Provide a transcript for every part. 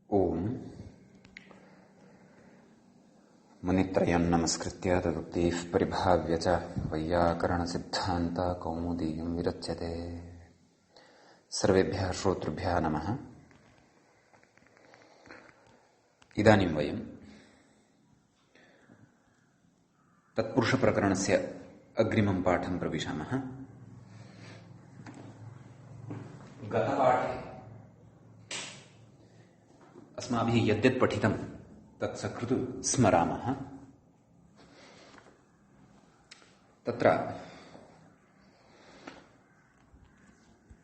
ओम मुनित्रयं नमस्कृत्य तदुक्तिः परिभाव्य च वैयाकरणसिद्धान्त कौमुदीयं विरच्यते। सर्वेभ्यः श्रोतृभ्यः नमः। इदानीं वयं तत्पुरुषप्रकरणस्य अग्रिमं पाठं प्रविशामः। गतपाठे अस्माभिः यद्यत् पठितं तत् सकृत् स्मरामः। तत्र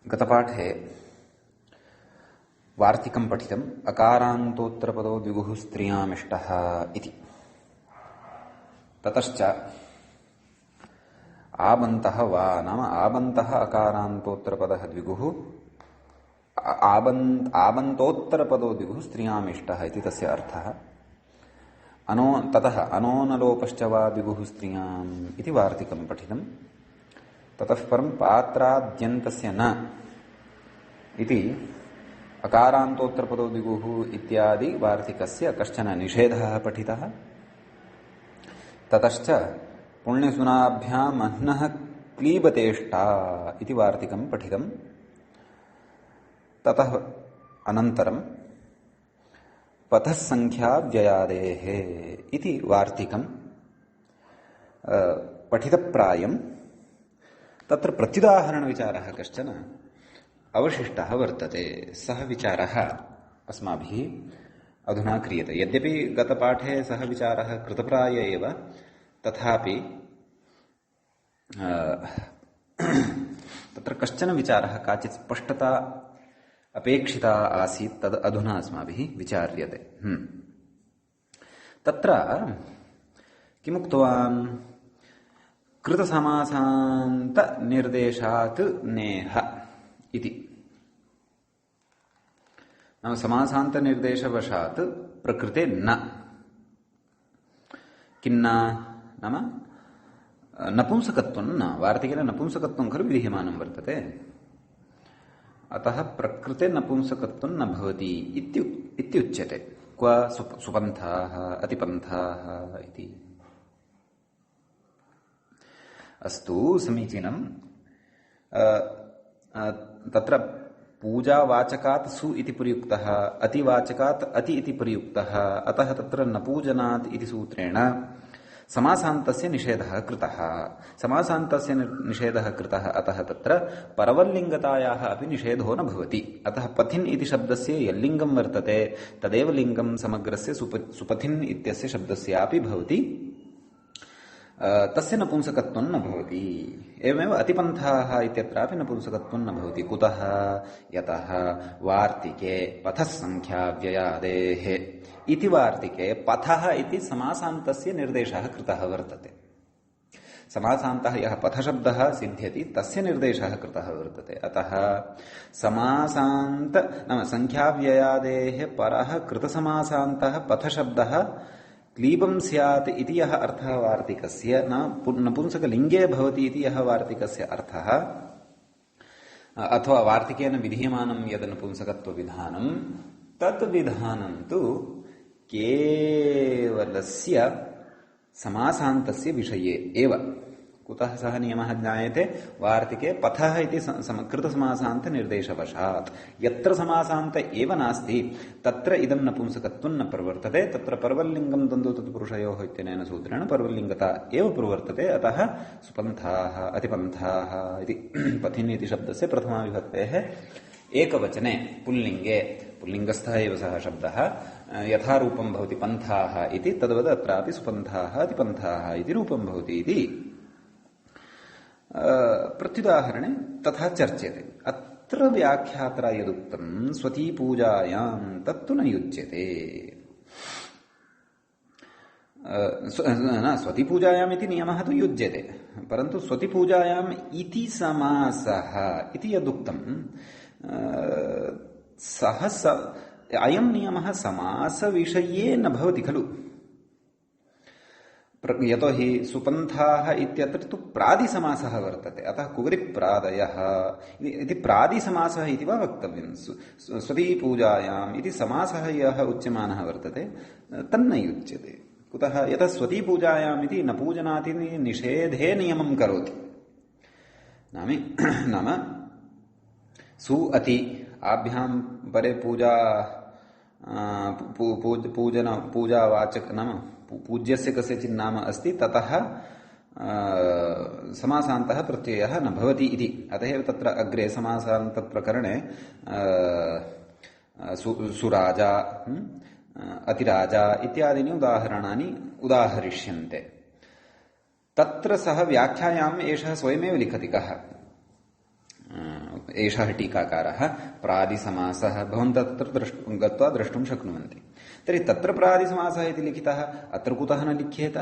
गतपाठे वार्तिकं पठितम् अकारान्तोत्तरपदो द्विगुः स्त्रियामिष्टः इति। ततश्च आबन्तः वा नाम आबन्तः अकारान्तोत्तरपदः द्विगुः आबन्तोत्तरपदो द्विगुः स्त्रियामिष्टः इति तस्य अर्थः। ततः अनोनलोपश्च वा द्विगुः स्त्रियाम् इति वार्तिकं पठितम्। ततः परं पात्राद्यन्तस्य न इति अकारान्तोत्तरपदो द्विगुः इत्यादि वार्तिकस्य कश्चन निषेधः पठितः। ततश्च पुण्यसुनाभ्याम् अह्नः क्लीबतेष्टा इति वार्तिकं पठितम्। ततः अनन्तरं पथसङ्ख्याव्ययादेः इति वार्तिकं पठितप्रायं। तत्र प्रत्युदाहरणविचारः कश्चन अवशिष्टः वर्तते। सः विचारः अस्माभिः अधुना क्रियते। यद्यपि गतपाठे सः विचारः कृतप्राय एव, तथापि तत्र कश्चन विचारः, काचित् स्पष्टता अपेक्षिता आसीत्, तद् अधुना अस्माभिः विचार्यते। तत्र किमुक्तवान्? कृतसमासान्तनिर्देशात् नेह इति। नाम समासान्तनिर्देशवशात् प्रकृते न किन्न नाम नपुंसकत्वं न, वार्तिकेन नपुंसकत्वं खलु विधीयमानं वर्तते। अतः प्रकृते नपुंसकत्वं न भवति इत्युच्यते। क्व सुपन्थाः अतिपन्थाः इति। अस्तु, समीचीनं। तत्र पूजावाचकात् सु इति प्रयुक्तः, अतिवाचकात् अति इति प्रयुक्तः, अतः तत्र नपूजनात् इति सूत्रेण समासान्तस्य निषेधः कृतः। समासान्तस्य निषेधः कृतः, अतः तत्र परवल्लिङ्गतायाः अपि निषेधो न भवति। अतः पथिन् इति शब्दस्य यल्लिङ्गं वर्तते तदेव लिङ्गं समग्रस्य सुपथिन् इत्यस्य शब्दस्यापि भवति, तस्य नपुंसकत्वं न भवति। एवमेव अतिपन्थाः इत्यत्रापि नपुंसकत्वं न भवति। कुतः? यतः वार्तिके पथसङ्ख्याव्ययादेः इति वार्तिके पथः इति समासान्तस्य निर्देशः कृतः वर्तते। समासान्तः यः पथशब्दः सिद्ध्यति तस्य निर्देशः कृतः वर्तते। अतः समासान्त नाम सङ्ख्याव्ययादेः परः कृतसमासान्तः पथशब्दः क्लीबं स्यात् इति यः अर्थः वार्तिकस्य, नपुंसकलिङ्गे भवति इति यः वार्तिकस्य अर्थः, अथवा वार्तिकेन विधीयमानं यद् नपुंसकत्वविधानं, तत् विधानं तु केवलस्य समासान्तस्य विषये एव। कुतः सः नियमः ज्ञायते? वार्तिके पथः इति कृतसमासान्तनिर्देशवशात्। यत्र समासान्त एव नास्ति तत्र इदं नपुंसकत्वं न प्रवर्तते। तत्र परवल्लिङ्गं द्वन्द्वो तत्पुरुषयोः इत्यनेन सूत्रेण परवल्लिङ्गता एव प्रवर्तते। अतः सुपन्थाः अतिपन्थाः इति पथिन् इति शब्दस्य प्रथमाविभक्तेः एकवचने पुल्लिङ्गे, पुल्लिङ्गस्थः एव सः शब्दः, यथा रूपं भवति पन्थाः इति, तद्वद् अत्रापि सुपन्थाः अतिपन्थाः इति रूपं भवति इति प्रत्युदाहरणे तथा चर्च्यते। अत्र व्याख्यात्रा यदुक्तं स्वतीपूजायां तत्तु न युज्यते। स्वतीपूजायाम् इति नियमः तु युज्यते, परन्तु स्वतीपूजायाम् इति समासः इति यदुक्तं सः अयं नियमः समासविषये न भवति खलु। यतोहि सुपन्थाः इत्यत्र तु प्रादिसमासः वर्तते, अतः कुवरिप्रादयः इति प्रादिसमासः इति वा वक्तव्यं। स्वतीपूजायाम् इति समासः यः उच्यमानः वर्तते तन्न युज्यते। कुतः? यतः स्वतीपूजायाम् इति न पूजनाति निषेधे नियमं करोति। नाम सु अति आभ्यां परे पूजा पूजावाचक नाम पूज्यस्य कस्यचित् नाम अस्ति, ततः समासान्तः प्रत्ययः न भवति इति। अतः एव तत्र अग्रे समासान्तप्रकरणे सुराजा अतिराजा इत्यादीनि उदाहरणानि उदाहरिष्यन्ते। तत्र सः व्याख्यायाम् एषः स्वयमेव लिखति। कः एषः टीकाकारः? प्रादिसमासः। भवन्तः तत्र गत्वा द्रष्टुं शक्नुवन्ति। तर्हि तत्र प्रादिसमासः इति लिखितः, अत्र कुतः न लिख्येत?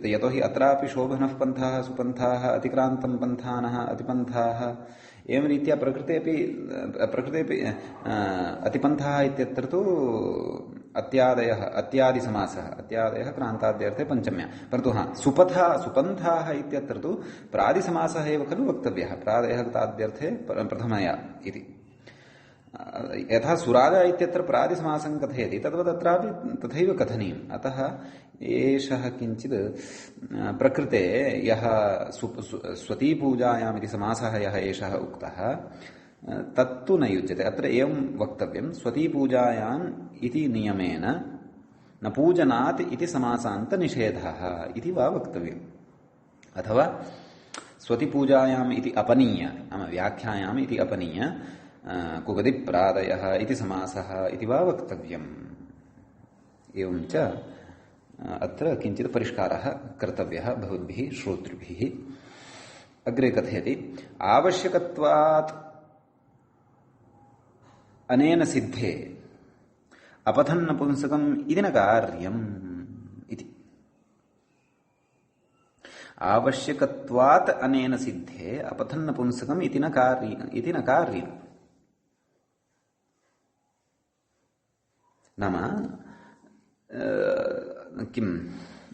यतोहि अत्रापि शोभनः पन्थाः सुपन्थाः अतिक्रान्तं पन्थानः अतिपन्थाः एवं रीत्या प्रकृतेपि अतिपन्थाः इत्यत्र तु अत्यादिसमासः, अत्यादयः क्रान्ताद्यर्थे पञ्चम्या। परन्तु सुपन्थाः इत्यत्र तु प्रादिसमासः एव खलु वक्तव्यः, प्रादयः ताद्यर्थे प्रथमया इति। यथा सुराजा इत्यत्र प्रादिसमासं कथयति तद्वत् अत्रापि तथैव कथनीयम्। अतः एषः किञ्चित् प्रकृते यः स्वतीपूजायाम् इति समासः यः एषः उक्तः तत्तु न युज्यते। अत्र एवं वक्तव्यं, स्वतीपूजायाम् इति नियमेन न पूजनात् इति समासान्तनिषेधः इति वा वक्तव्यम्। अथवा स्वतीपूजायाम् इति अपनीय, नाम व्याख्यायाम् इति अपनीय कुवदिप्रादयः इति समासः इति वा वक्तव्यम्। एवं च अत्र किञ्चित् परिष्कारः कर्तव्यः भवद्भिः श्रोतृभिः। अग्रे कथयति, आवश्यकत्वात् अनेन सिद्धे अपथन्नपुंसकम् इति न कार्यम् इति। आवश्यकत्वात् अनेन सिद्धे अपथन्नपुंसकम् इति न कार्यम्। नाम किम्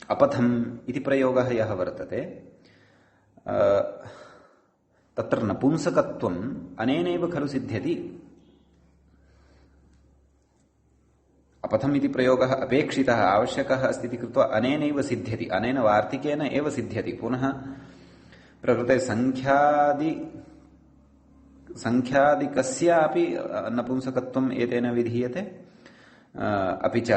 अपथम् इति प्रयोगः यः वर्तते तत्र नपुंसकत्वम् अनेनैव खलु सिद्ध्यति। अपथम् इति प्रयोगः अपेक्षितः आवश्यकः अस्ति इति कृत्वा अनेनैव सिद्ध्यति, अनेन वार्तिकेन एव सिद्ध्यति। पुनः प्रकृते संख्यादिकस्यापि नपुंसकत्वम् एतेन विधीयते। अपि च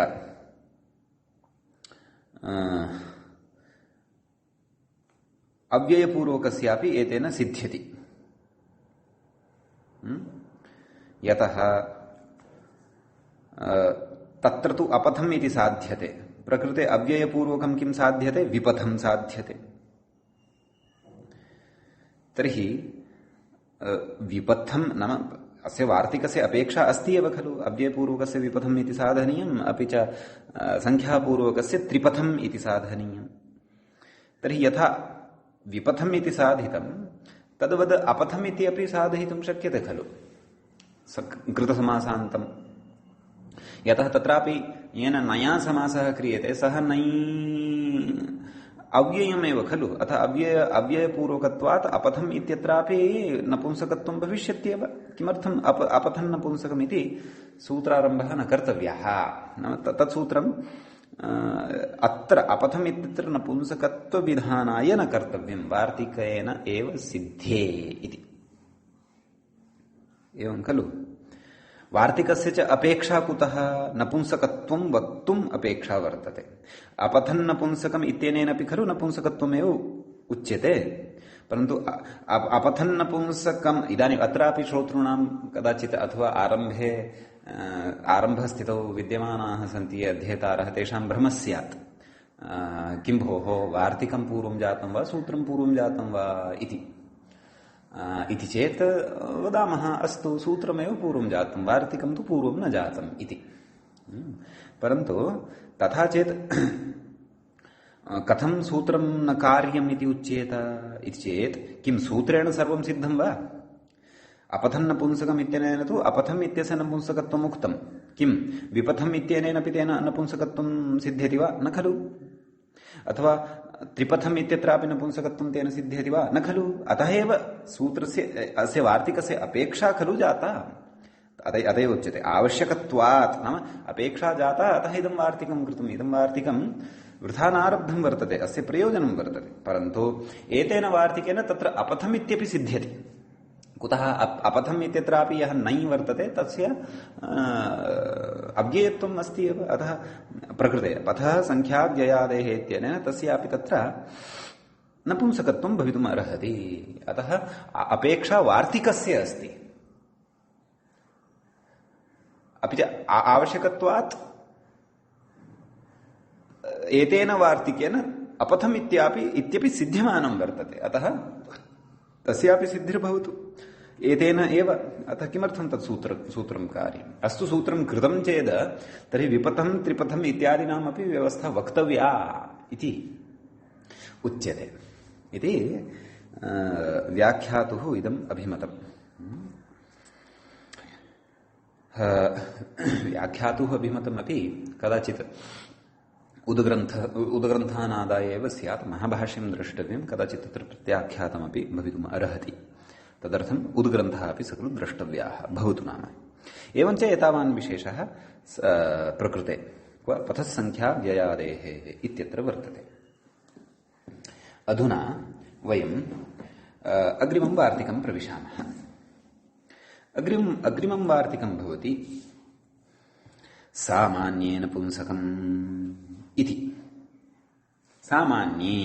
अव्ययपूर्वकस्यापि एतेन सिद्ध्यति। यतः तत्र तु अपथम् इति साध्यते, प्रकृते अव्ययपूर्वकं किं साध्यते? विपथं साध्यते। तर्हि विपथं नाम अस्य वार्तिकस्य अपेक्षा अस्ति एव खलु, अव्ययपूर्वकस्य विपथम् इति साधनीयम्, अपि च संख्यापूर्वकस्य त्रिपथम् इति साधनीयम्। तर्हि यथा विपथम् इति साधितं तद्वद् अपथम् इति अपि साधयितुं शक्यते खलु कृतसमासान्तम्। यतः तत्रापि येन नया समासः क्रियते सः नै अव्ययमेव खलु, अथ अव्ययपूर्वकत्वात् अपथम् इत्यत्रापि नपुंसकत्वं भविष्यत्येव। किमर्थम् अपथन् नपुंसकम् इति सूत्रारम्भः न कर्तव्यः। नाम तत्सूत्रम् अत्र अपथम् इत्यत्र नपुंसकत्वविधानाय न कर्तव्यं, वार्तिकेन एव सिद्धे इति। एवं खलु। वार्तिकस्य च अपेक्षा कुतः? नपुंसकत्वं वक्तुम् अपेक्षा वर्तते। अपथन् नपुंसकम् इत्यनेनापि खलु नपुंसकत्वमेव उच्यते। परन्तु अपथन् नपुंसकम् इदानीम् अत्रापि श्रोतॄणां कदाचित् अथवा आरम्भस्थितौ विद्यमानाः सन्ति अध्येतारः, तेषां भ्रमः स्यात्, किं भोः वार्तिकं पूर्वं जातं वा सूत्रं पूर्वं जातं वा इति चेत् वदामः अस्तु सूत्रमेव पूर्वं जातं, वार्तिकं तु पूर्वं न जातम् इति। परन्तु तथा चेत् कथं सूत्रं न कार्यम् इति उच्येत इति चेत् किं सूत्रेण सर्वं सिद्धं वा? अपथन् नपुंसकम् इत्यनेन तु अपथम् इत्यस्य नपुंसकत्वम् उक्तं, किं विपथम् इत्यनेनापि तेन नपुंसकत्वं सिद्ध्यति वा? न खलु। अथवा त्रिपथम् इत्यत्रापि नपुंसकत्वं तेन सिद्ध्यति वा न खलु अतः एव सूत्रस्य अस्य वार्तिकस्य अपेक्षा खलु जाता अतएव उच्यते आवश्यकत्वात् नाम अपेक्षा जाता अतः इदं वार्तिकं कृतम् इदं वार्तिकं वृथा नारब्धं वर्तते अस्य प्रयोजनं वर्तते परन्तु एतेन वार्तिकेन तत्र अपथम् इत्यपि सिद्ध्यति कुतः अपथम् इत्यत्रापि यः नै वर्तते तस्य अव्ययत्वम् अस्ति एव अतः प्रकृते पथः संख्याव्ययादेः इत्यनेन तस्यापि तत्र नपुंसकत्वं भवितुम् अर्हति अतः अपेक्षा वार्तिकस्य अस्ति अपि च आवश्यकत्वात् एतेन वार्तिकेन अपथम् इत्यपि सिद्ध्यमानं वर्तते अतः तस्यापि सिद्धिर्भवतु एतेन एव अतः किमर्थं तत् सूत्रं कार्यम् अस्तु सूत्रं कृतं चेत् तर्हि विपथं त्रिपथम् इत्यादीनामपि व्यवस्था वक्तव्या इति उच्यते इति व्याख्यातुः इदम् अभिमतम् व्याख्यातुः अभिमतमपि कदाचित् उदग्रन्थानादाय एव स्यात् महाभाष्यं द्रष्टव्यं कदाचित् तत्र प्रत्याख्यातमपि भवितुम् अर्हति तदर्थम् उद्ग्रन्थः अपि सकलु द्रष्टव्याः भवतु नाम एवञ्च एतावान् विशेषः प्रकृते पथसङ्ख्या व्ययादेः इत्यत्र वर्तते अधुना वयम् अग्रिमं वार्तिकं प्रविशामः अग्रिमं वार्तिकं भवति सामान्येन पुंसकम् इति सामान्ये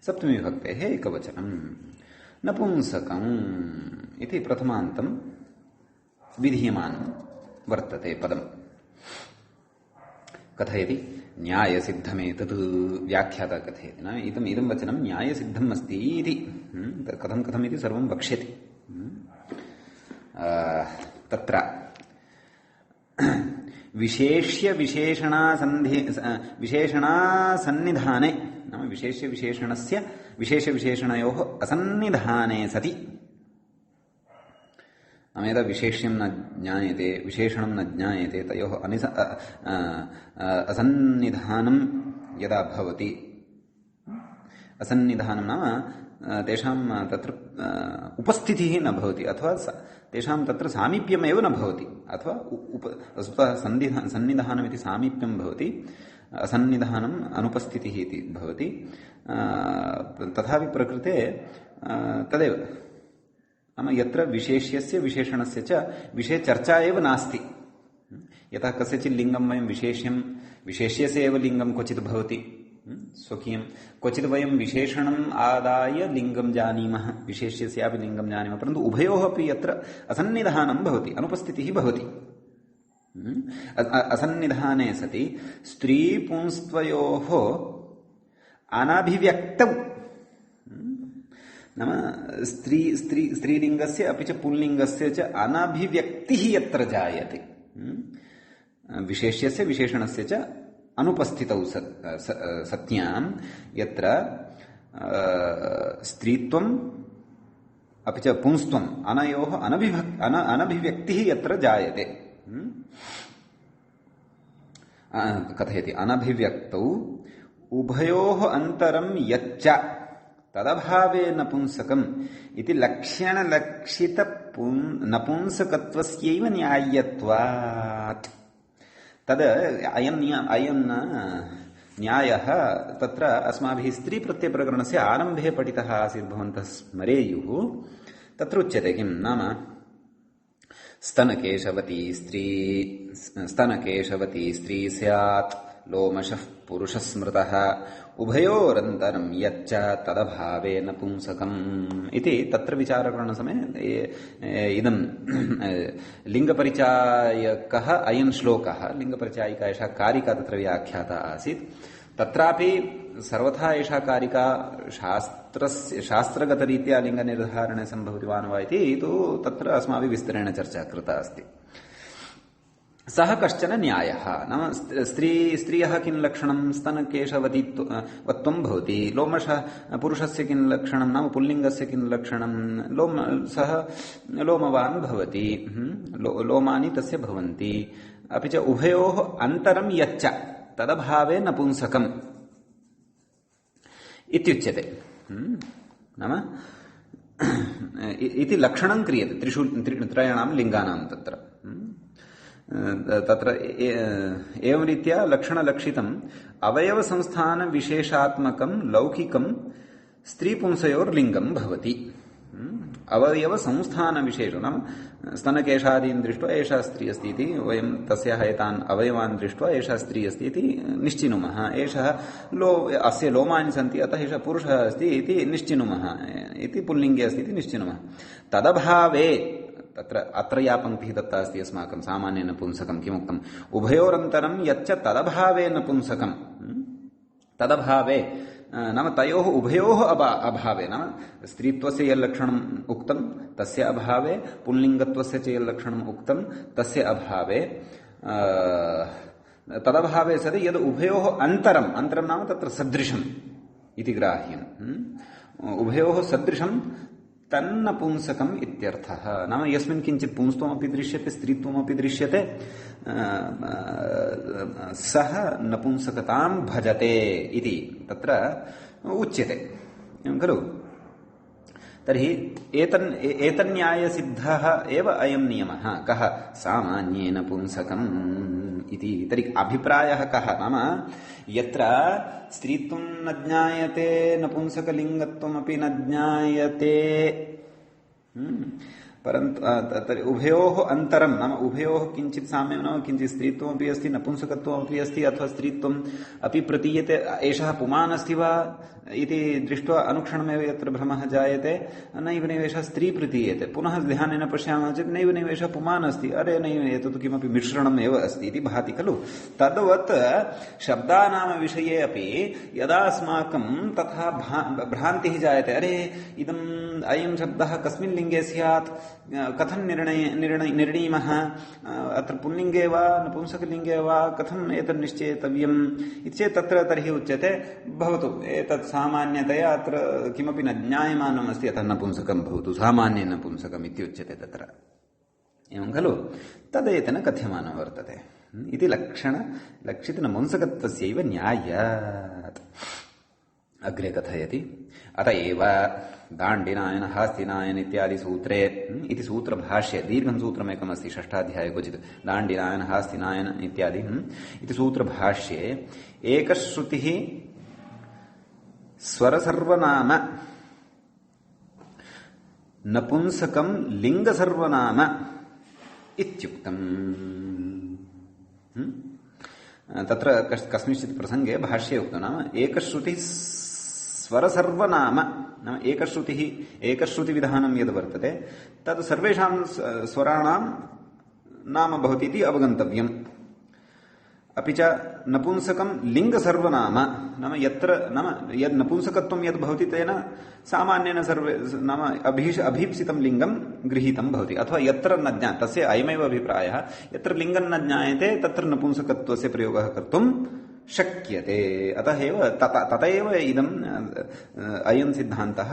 सप्तमी विभक्तेः एकवचनं नपुंसकम् इति प्रथमान्तं विधीयमानं वर्तते पदम् कथयति न्यायसिद्धमेतत् व्याख्याता कथयति न इदं वचनं न्यायसिद्धम् अस्ति इति कथम् इति सर्वं वक्ष्यति तत्र विशेषणासन्निधाने नाम विशेष्यविशेषणस्य विशेषविशेषणयोः असन्निधाने सति नाम यदा विशेष्यं न ज्ञायते विशेषणं न ज्ञायते तयोः असन्निधानं यदा भवति असन्निधानं नाम तेषां तत्र उपस्थितिः न भवति अथवा तेषां तत्र सामीप्यमेव न भवति अथवा सन्निधानमिति सामीप्यं भवति असन्निधानम् अनुपस्थितिः इति भवति तथापि प्रकृते तदेव नाम यत्र विशेष्यस्य विशेषणस्य च विषये चर्चा एव नास्ति यथा कस्यचित् लिङ्गं वयं विशेष्यस्य एव लिङ्गं क्वचित् भवति स्वकीयं क्वचित् वयं विशेषणम् आदाय लिङ्गं जानीमः विशेष्यस्यापि लिङ्गं जानीमः परन्तु उभयोः अपि यत्र असन्निधानं भवति अनुपस्थितिः भवति असन्निधाने सति स्त्रीपुंस्त्वयोः अनभिव्यक्तौ नाम स्त्रीलिङ्गस्य अपि च पुल्लिङ्गस्य च अनभिव्यक्तिः यत्र जायते विशेष्यस्य विशेषणस्य च अनुपस्थितौ सत्यां यत्र स्त्रीत्वम् अपि च पुंस्त्वम् अनयोः अनभिव्यक्तिः यत्र जायते कथयति अनभिव्यक्तौ उभयोः अन्तरं यच्च तदभावे नपुंसकम् इति लक्ष्यणलक्षित नपुंसकत्वस्यैव न्याय्यत्वात् तद् अयं न्यायः तत्र अस्माभिः स्त्रीप्रत्ययप्रकरणस्य आरम्भे पठितः आसीत् भवन्तः स्मरेयुः तत्र उच्यते किं नाम स्तनकेशवती स्त्री स्यात् लोमशः पुरुषः स्मृतः उभयोरन्तरं यच्च तदभावे नपुंसकम् इति तत्र विचारकरणसमये इदं लिङ्गपरिचायकः अयं श्लोकः लिङ्गपरिचायिका एषा कारिका तत्र व्याख्याता आसीत् तत्रापि सर्वथा एषा कारिका शास्त्रगतरीत्या लिङ्गनिर्धारणे सम्भवति वा न वा इति तु तत्र अस्माभिः विस्तरेण चर्चा कृता अस्ति सः कश्चन न्यायः नाम स्त्रियः किं लक्षणं स्तनकेशवतीत्वं भवति लोमशः पुरुषस्य किं लक्षणं नाम पुल्लिङ्गस्य किं लक्षणं सः लोमवान् भवति लोमानि तस्य भवन्ति अपि च उभयोः अन्तरं यच्च तदभावे नपुंसकम् इत्युच्यते। नाम इति लक्षणं क्रियते त्रयाणां लिङ्गानां तत्र। तत्र एवं रीत्या लक्षणलक्षितम् अवयवसंस्थानविशेषात्मकं लौकिकं स्त्रीपुंसयोर्लिङ्गं भवति। अवयवसंस्थानविशेषो नाम स्तनकेशादीन् दृष्ट्वा एषा स्त्री अस्ति इति वयं तस्याः एतान् अवयवान् दृष्ट्वा एषा स्त्री अस्ति इति निश्चिनुमः। एषः अस्य लोमानि सन्ति अतः एषः पुरुषः अस्ति इति निश्चिनुमः इति पुल्लिङ्गे अस्ति इति निश्चिनुमः। तदभावे तत्र अत्र या पङ्क्तिः दत्ता अस्ति अस्माकं सामान्य नपुंसकं किमुक्तम् उभयोरन्तरं यच्च तदभावे नपुंसकं तदभावे नाम तयोः उभयोः अभावे नाम स्त्रीत्वस्य यल्लक्षणम् उक्तं तस्य अभावे पुल्लिङ्गत्वस्य च यल्लक्षणम् उक्तं तस्य अभावे तदभावे सति यद् उभयोः अन्तरं नाम तत्र सदृशम् इति ग्राह्यम्। उभयोः सदृशं तन्नपुंसकम् इत्यर्थः। नाम यस्मिन् किञ्चित् पुंस्त्वमपि दृश्यते स्त्रीत्वमपि दृश्यते सः नपुंसकतां भजते इति तत्र उच्यते खलु। तर्हि एतन्न्यायसिद्धः एव अयं नियमः कः सामान्येन पुंसकम् इति। तर्हि अभिप्रायः कः नाम यत्र स्त्रीत्वं न ज्ञायते नपुंसकलिङ्गत्वमपि न ज्ञायते परन्तु उभयोः अन्तरं नाम उभयोः किञ्चित् साम्यं नाम किञ्चित् स्त्रीत्वमपि अस्ति नपुंसकत्वमपि अस्ति अथवा स्त्रीत्वम् अपि प्रतीयते एषः पुमान् अस्ति वा इति दृष्ट्वा अनुक्षणमेव यत्र भ्रमः जायते नैव एषः स्त्री प्रतीयते। पुनः ध्यानेन पश्यामः चेत् नैव एषः पुमान् अस्ति अरे नैव एतत् किमपि मिश्रणम् एव अस्ति इति भाति खलु। तद्वत् शब्दानां विषये अपि यदा अस्माकं तथा भ्रान्तिः जायते अरे अयं शब्दः कस्मिन् लिङ्गे स्यात् कथं निर्णीमः अत्र पुल्लिङ्गे वा नपुंसकलिङ्गे वा कथम् एतत् निश्चेतव्यम् इति चेत् तत्र तर्हि उच्यते भवतु एतत् सामान्यतया अत्र किमपि न ज्ञायमानम् अस्ति अतः नपुंसकं भवतु सामान्य नपुंसकम् इति उच्यते तत्र एवं खलु। तदेतेन कथ्यमानं वर्तते इति लक्षितनपुंसकत्वस्यैव न्यायात्। अग्रे कथयति अत एव दाण्डिनायन हास्तिनायन इत्यादि सूत्रे इति सूत्रभाष्ये दीर्घं सूत्रमेकम् अस्ति षष्ठाध्याये क्वचित् दाण्डिनायन हास्तिनायन इत्यादि इति सूत्रभाष्ये एकश्रुतिः स्वरसर्वनाम नपुंसकं लिङ्गसर्वनाम इत्युक्तम्। तत्र कस्मिंश्चित् प्रसङ्गे भाष्ये उक्तं नाम एकश्रुतिः स्वरसर्वनाम नाम एकश्रुतिविधानं यद् वर्तते तद् सर्वेषां स्वराणां नाम भवति इति अवगन्तव्यम्। अपि च नपुंसकं लिङ्गसर्वनाम नाम यत्र नाम यद् नपुंसकत्वं यद् भवति तेन सामान्येन सर्वे नाम अभीप्सितं लिङ्गं गृहीतं भवति अथवा यत्र न ज्ञायते तस्य अयमेव अभिप्रायः यत्र लिङ्गं न ज्ञायते तत्र नपुंसकत्वस्य प्रयोगः कर्तुं शक्यते। अतः एव तत एव इदम् अयं सिद्धान्तः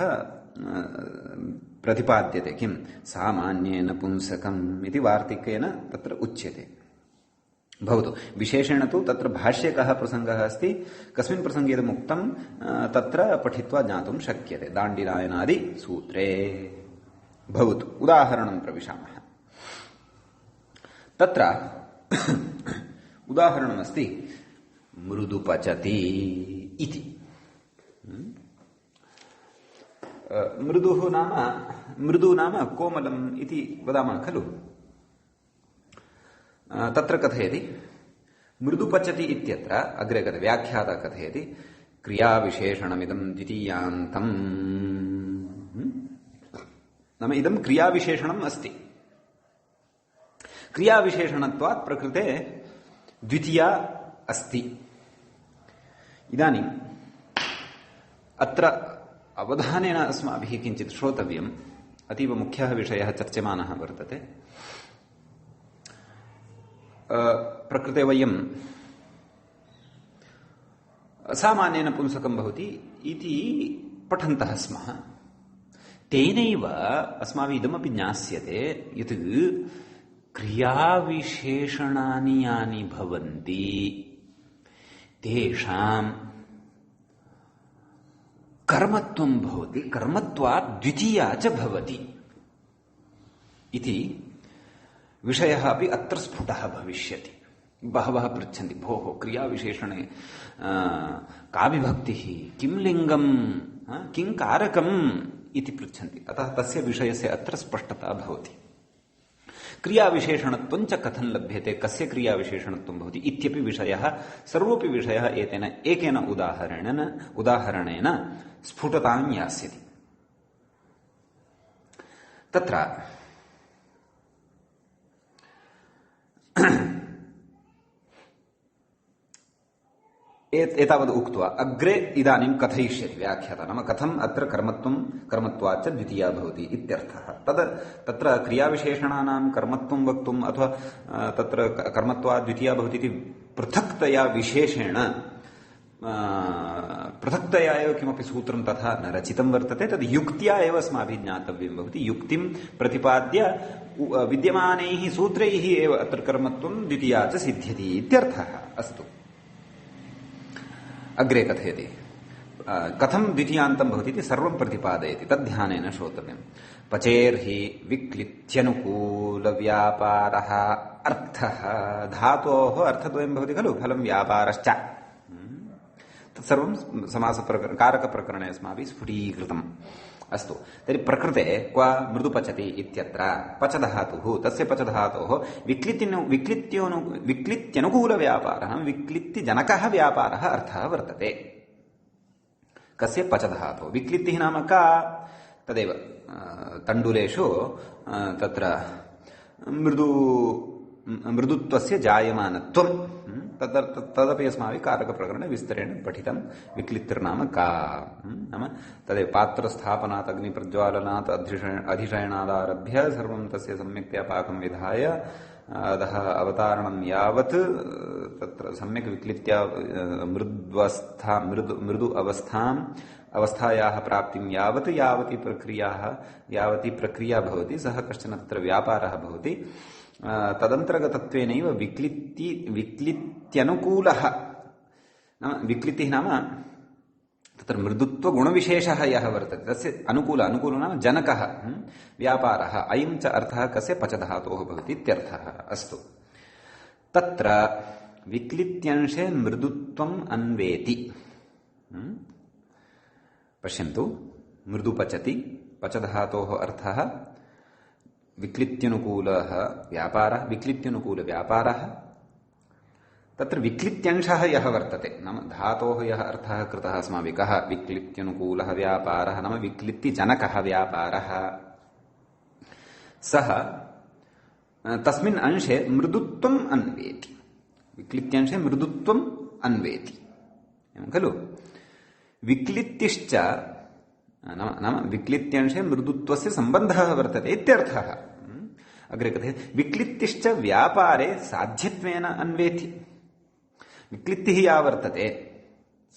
प्रतिपाद्यते किं सामान्येन पुंसकम् इति वार्तिकेन तत्र उच्यते। भवतु विशेषेण तु तत्र भाष्ये कः प्रसङ्गः अस्ति कस्मिन् प्रसङ्गे इदमुक्तं तत्र पठित्वा ज्ञातुं शक्यते दाण्डिनायनादि सूत्रे। भवतु उदाहरणं प्रविशामः। तत्र उदाहरणमस्ति मृदुपचति इति। मृदु नाम कोमलम् इति वदामः खलु। तत्र कथयति मृदुपचति इत्यत्र अग्रे कथयति व्याख्याता कथयति क्रियाविशेषणमिदं द्वितीयान्तम् नाम इदं क्रियाविशेषणम् अस्ति। क्रियाविशेषणत्वात् प्रकृते द्वितीया अस्ति। इदानीम् अत्र अवधानेन अस्माभिः किञ्चित् श्रोतव्यम्। अतीव मुख्यः विषयः चर्च्यमानः वर्तते। प्रकृते वयं सामान्येन पुंसकं भवति इति पठन्तः स्मः। तेनैव अस्माभिः इदमपि ज्ञास्यते यत् क्रियाविशेषणानि यानि भवन्ति तेषां कर्मत्वं भवति, कर्मत्वात् द्वितीया च भवति इति विषयः अपि अत्र स्फुटः भविष्यति। बहवः पृच्छन्ति, भोः क्रियाविशेषणे का विभक्तिः, किं लिङ्गं, किं कारकम् इति पृच्छन्ति। अतः तस्य विषयस्य अत्र स्पष्टता भवति। क्रियाविशेषणत्वं च कथं लभ्यते, कस्य क्रियाविशेषणत्वं भवति इत्यपि विषयः, सर्वोऽपि विषयः एतेन एकेन उदाहरणेन स्फुटतां यास्यति। तत्र एतावद् उक्त्वा अग्रे इदानीं कथयिष्यति व्याख्याता, नाम कथम् अत्र कर्मत्वाच्च द्वितीया भवति इत्यर्थः। तत्र क्रियाविशेषणानां कर्मत्वं वक्तुम् अथवा तत्र कर्मत्वात् द्वितीया भवति इति पृथक्तया विशेषेण पृथक्तया एव किमपि सूत्रं तथा न रचितं वर्तते। तद् युक्त्या एव अस्माभिः ज्ञातव्यं भवति। युक्तिं प्रतिपाद्य विद्यमानैः सूत्रैः एव अत्र कर्मत्वं द्वितीया च सिद्ध्यति इत्यर्थः। अस्तु, अग्रे कथयति। कथं द्वितीयान्तं भवति इति सर्वं प्रतिपादयति, तद्ध्यानेन श्रोतव्यम्। पचेर्हि विक्लित्यनुकूलव्यापारः अर्थः, धातोः अर्थद्वयं भवति खलु, फलं व्यापारश्च, तत्सर्वं कारकप्रकरणे अस्माभिः स्फुटीकृतम्। अस्तु, तर्हि प्रकृते क्व मृदुपचति इत्यत्र पचधातुः, तस्य पचधातोः विक्लित्यनुकूलव्यापारः, विक्लित्यजनकः व्यापारः अर्थः वर्तते। कस्य पचधातोः? विक्लित्तिः नाम का? तदेव तण्डुलेषु तत्र मृदुत्वस्य जायमानत्वं, तदपि अस्माभिः कारकप्रकरणे विस्तरेण पठितं। विक्लित्तिर्नाम का? नाम तदेव पात्रस्थापनात् अग्निप्रज्वालनात् अधिशयनादारभ्य सर्वं तस्य सम्यक्तया पाकं विधाय अधः अवतारणं यावत् तत्र सम्यक् विक्लित्या मृदु अवस्थायाः प्राप्तिं यावत् यावती प्रक्रिया भवति, सः कश्चन तत्र व्यापारः भवति। तदन्तर्गतत्वेनैव विक्लित्यनुकूलः, नाम विक्लित्तिः नाम तत्र मृदुत्वगुणविशेषः यः वर्तते तस्य अनुकूल नाम जनकः व्यापारः। अयं च अर्थः कस्य? पचधातोः भवति इत्यर्थः। अस्तु, तत्र विक्लित्यंशे मृदुत्वम् अन्वेति। पश्यन्तु, मृदुपचति, पचधातोः अर्थः विक्लित्यनुकूलः व्यापारः, विक्लित्यनुकूलव्यापारः। तत्र विक्लित्यंशः यः वर्तते, नाम धातोः यः अर्थः कृतः अस्माभिः, कः? विक्लित्यनुकूलः व्यापारः, नाम विक्लित्यजनकः व्यापारः। सः तस्मिन् अंशे मृदुत्वम् अन्वेति, विक्लित्यंशे मृदुत्वम् अन्वेति, एवं खलु? विक्लित्तिश्च नाम विक्लित्यंशे मृदुत्वस्य सम्बन्धः वर्तते इत्यर्थः। अग्रे कथयति, विक्लित्तिश्च व्यापारे साध्यत्वेन अन्वेति। विक्लित्तिः या वर्तते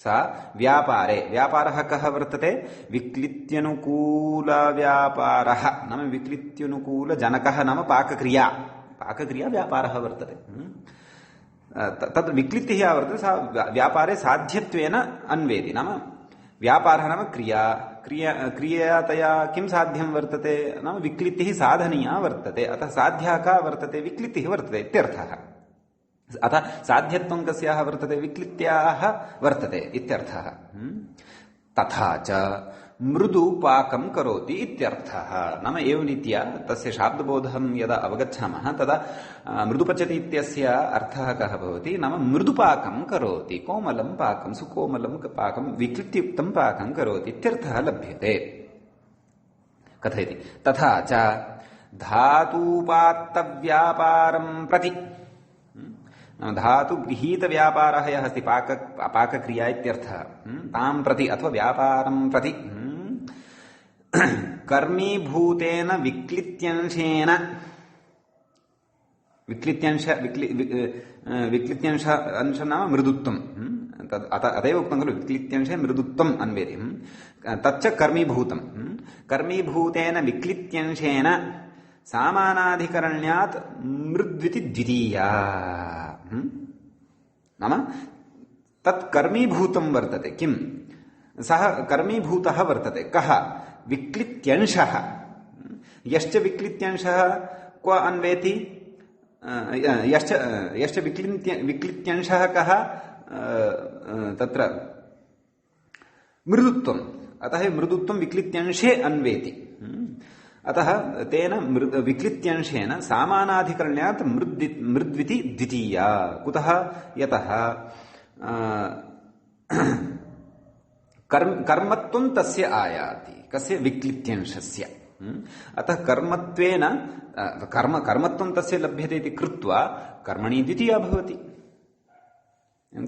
सा व्यापारे, व्यापारः कः वर्तते? विक्लित्यनुकूलव्यापारः, नाम विक्लित्यनुकूलजनकः नाम पाकक्रिया व्यापारः वर्तते। तद् विक्लित्तिः या वर्तते सा व्यापारे साध्यत्वेन अन्वेति, नाम व्यापारः नाम क्रियातया किं साध्यं वर्तते? नाम विक्लित्तिः साधनीया वर्तते, अतः साध्या का वर्तते? विक्लित्तिः वर्तते इत्यर्थः। अतः साध्यत्वं कस्याः वर्तते? विक्लित्याः वर्तते इत्यर्थः। तथा च मृदु पाकं करोति इत्यर्थः। नाम एवनीत्या तस्य शाब्दबोधं यदा अवगच्छामः तदा मृदुपचति इत्यस्य अर्थः कः भवति? नाम मृदुपाकं करोति, कोमलं पाकं, सुकोमलं पाकं, विक्लित्युक्तं पाकं करोति इत्यर्थः लभ्यते। कथयति, तथा च धातुपात्तव्यापारं प्रति, धातुगृहीतव्यापारः यः अस्ति पाकक्रिया इत्यर्थः, तां प्रति अथवा व्यापारं प्रति कर्मीभूतेन विक्लित्यंशेन, विक्लित्यंश अंश नाम मृदुत्वं, अतएव उक्तं खलु विक्लित्यंशे मृदुत्वम् अन्वेति। तच्च कर्मीभूतं, कर्मीभूतेन विक्लित्यंशेन सामानाधिकरण्यात् मृद्विति द्वितीया, नाम तत् कर्मीभूतं वर्तते। किं? सः कर्मीभूतः वर्तते। कः? विक्लित्यंशः। यश्च विक्लित्यंशः क्व अन्वेति? यश्च विक्लित्यंशः कः? तत्र मृदुत्वम्। अतः मृदुत्वं विक्लित्यंशे अन्वेति। अतः तेन विक्लित्यंशेन सामानाधिकरण्यात् मृद्विति द्वितीया। कुतः? यतः कर्मत्वं तस्य आयाति। कस्य? विक्लित्यंशस्य। अतः कर्मत्वेन कर्मत्वं तस्य लभ्यते इति कृत्वा कर्मणि द्वितीया भवति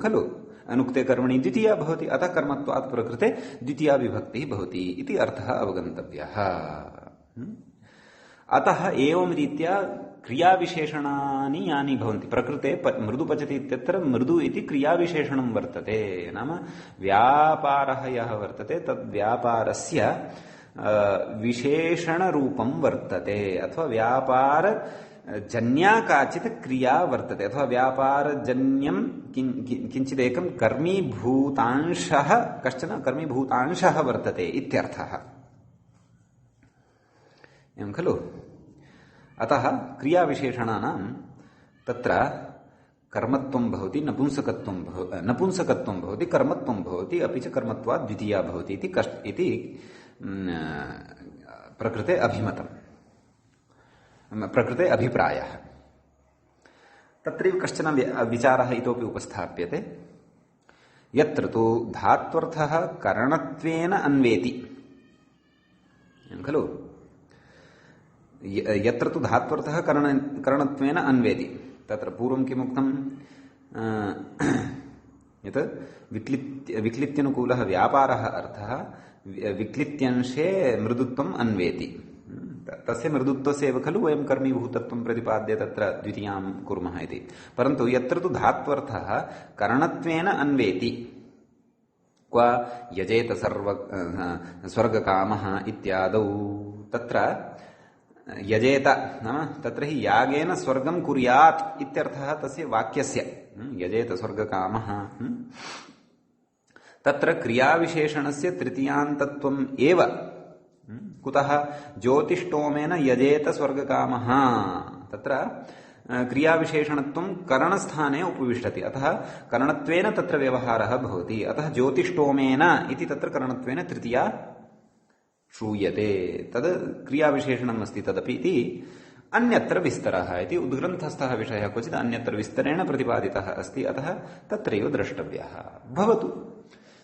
खलु। अनुक्ते कर्मणि द्वितीया भवति। अतः कर्मत्वात् प्रकृते द्वितीया विभक्तिः भवति इति अर्थः अवगन्तव्यः। अतः एवं रीत्या क्रियाविशेषणानि यानि भवन्ति प्रकृते मृदुपचति इत्यत्र मृदु इति क्रियाविशेषणं वर्तते। नाम व्यापारः यः वर्तते तद्व्यापारस्य विशेषणरूपं वर्तते अथवा व्यापार जन्या काचित् क्रिया वर्तते अथवा व्यापारजन्यं किञ्चिदेकं कर्मीभूतांशः कश्चन कर्मीभूतांशः वर्तते इत्यर्थः। एवं खलु। अतः क्रियाविशेषणानां तत्र कर्मत्वं भवति, नपुंसकत्वं भवति, कर्मत्वं भवति, अपि च कर्मत्वात् द्वितीया भवति इति प्रकृते अभिमतम्, प्रकृते अभिप्रायः। तत्रैव कश्चन विचारः इतोपि उपस्थाप्यते। यत्र तु धात्वर्थः करणत्वेन अन्वेति खलु। यत्र तु धात्वर्थः करणत्वेन अन्वेति तत्र पूर्वं किमुक्तं? यत् विक्लित्यनुकूलः व्यापारः अर्थः विक्लित्यंशे मृदुत्वम् अन्वेति। तस्य मृदुत्वस्य एव खलु वयं कर्मीभूतत्वं प्रतिपाद्य तत्र द्वितीयां कुर्मः इति। परन्तु यत्र तु धात्वर्थः करणत्वेन अन्वेति क्व यजेत स्वर्गकामः इत्यादौ तत्र यजेत नाम तत्र हि यागेन स्वर्गं कुर्यात् इत्यर्थः तस्य वाक्यस्य। यजेत स्वर्गकामः तत्र क्रियाविशेषणस्य तृतीयान्तत्वम् एव। कुतः? ज्योतिष्टोमेन यजेत स्वर्गकामः तत्र क्रियाविशेषणत्वं करणस्थाने उपविष्टति। अतः करणत्वेन तत्र व्यवहारः भवति। अतः ज्योतिष्टोमेन इति तत्र करणत्वेन तृतीया श्रूयते। तद् क्रियाविशेषणम् अस्ति तदपि इति अन्यत्र विस्तरः इति उद्ग्रन्थस्थः विषयः क्वचित् अन्यत्र विस्तरेण प्रतिपादितः अस्ति। अतः तत्रैव द्रष्टव्यः भवतु।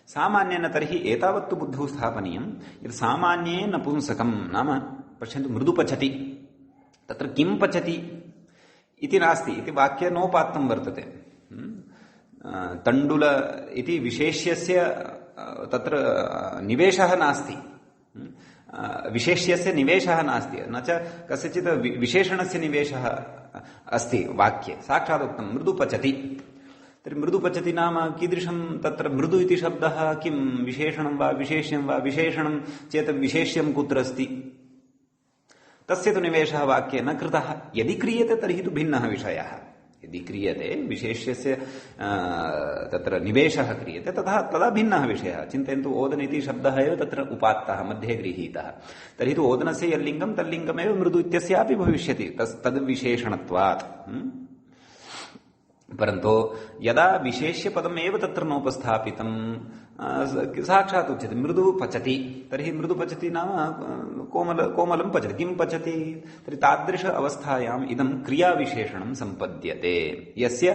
सामान्येन तर्हि एतावत्तु बुद्धौ स्थापनीयं यत् सामान्ये नपुंसकं नाम पश्यन्तु मृदुपचति तत्र किं पचति इति नास्ति इति वाक्ये नोपात्तं वर्तते। तण्डुल इति विशेष्यस्य तत्र निवेशः नास्ति, विशेष्यस्य निवेशः नास्ति, न च कस्यचित् विशेषणस्य निवेशः अस्ति वाक्ये। साक्षात् उक्तं मृदुपचति। तर्हि मृदुपचति नाम कीदृशं तत्र मृदु इति शब्दः किं विशेषणं वा विशेष्यं वा? विशेषणं चेत् विशेष्यं कुत्र अस्ति? तस्य तु निवेशः वाक्ये न कृतः। यदि क्रियते तर्हि तु भिन्नः विषयः। यदि क्रियते विशेष्यस्य तत्र निवेशः क्रियते तदा भिन्नः विषयः। चिन्तयन्तु ओदन इति शब्दः एव तत्र उपात्तः मध्ये गृहीतः। तर्हि तु ओदनस्य यल्लिङ्गं तल्लिङ्गमेव मृदु इत्यस्यापि भविष्यति तद्विशेषणत्वात्। परन्तु यदा विशेष्यपदमेव तत्र नोपस्थापितं साक्षात् उच्यते मृदु पचति। तर्हि मृदु पचति नाम कोमलं पचति। किं पचति? तर्हि तादृश अवस्थायाम् इदं क्रियाविशेषणं सम्पद्यते यस्य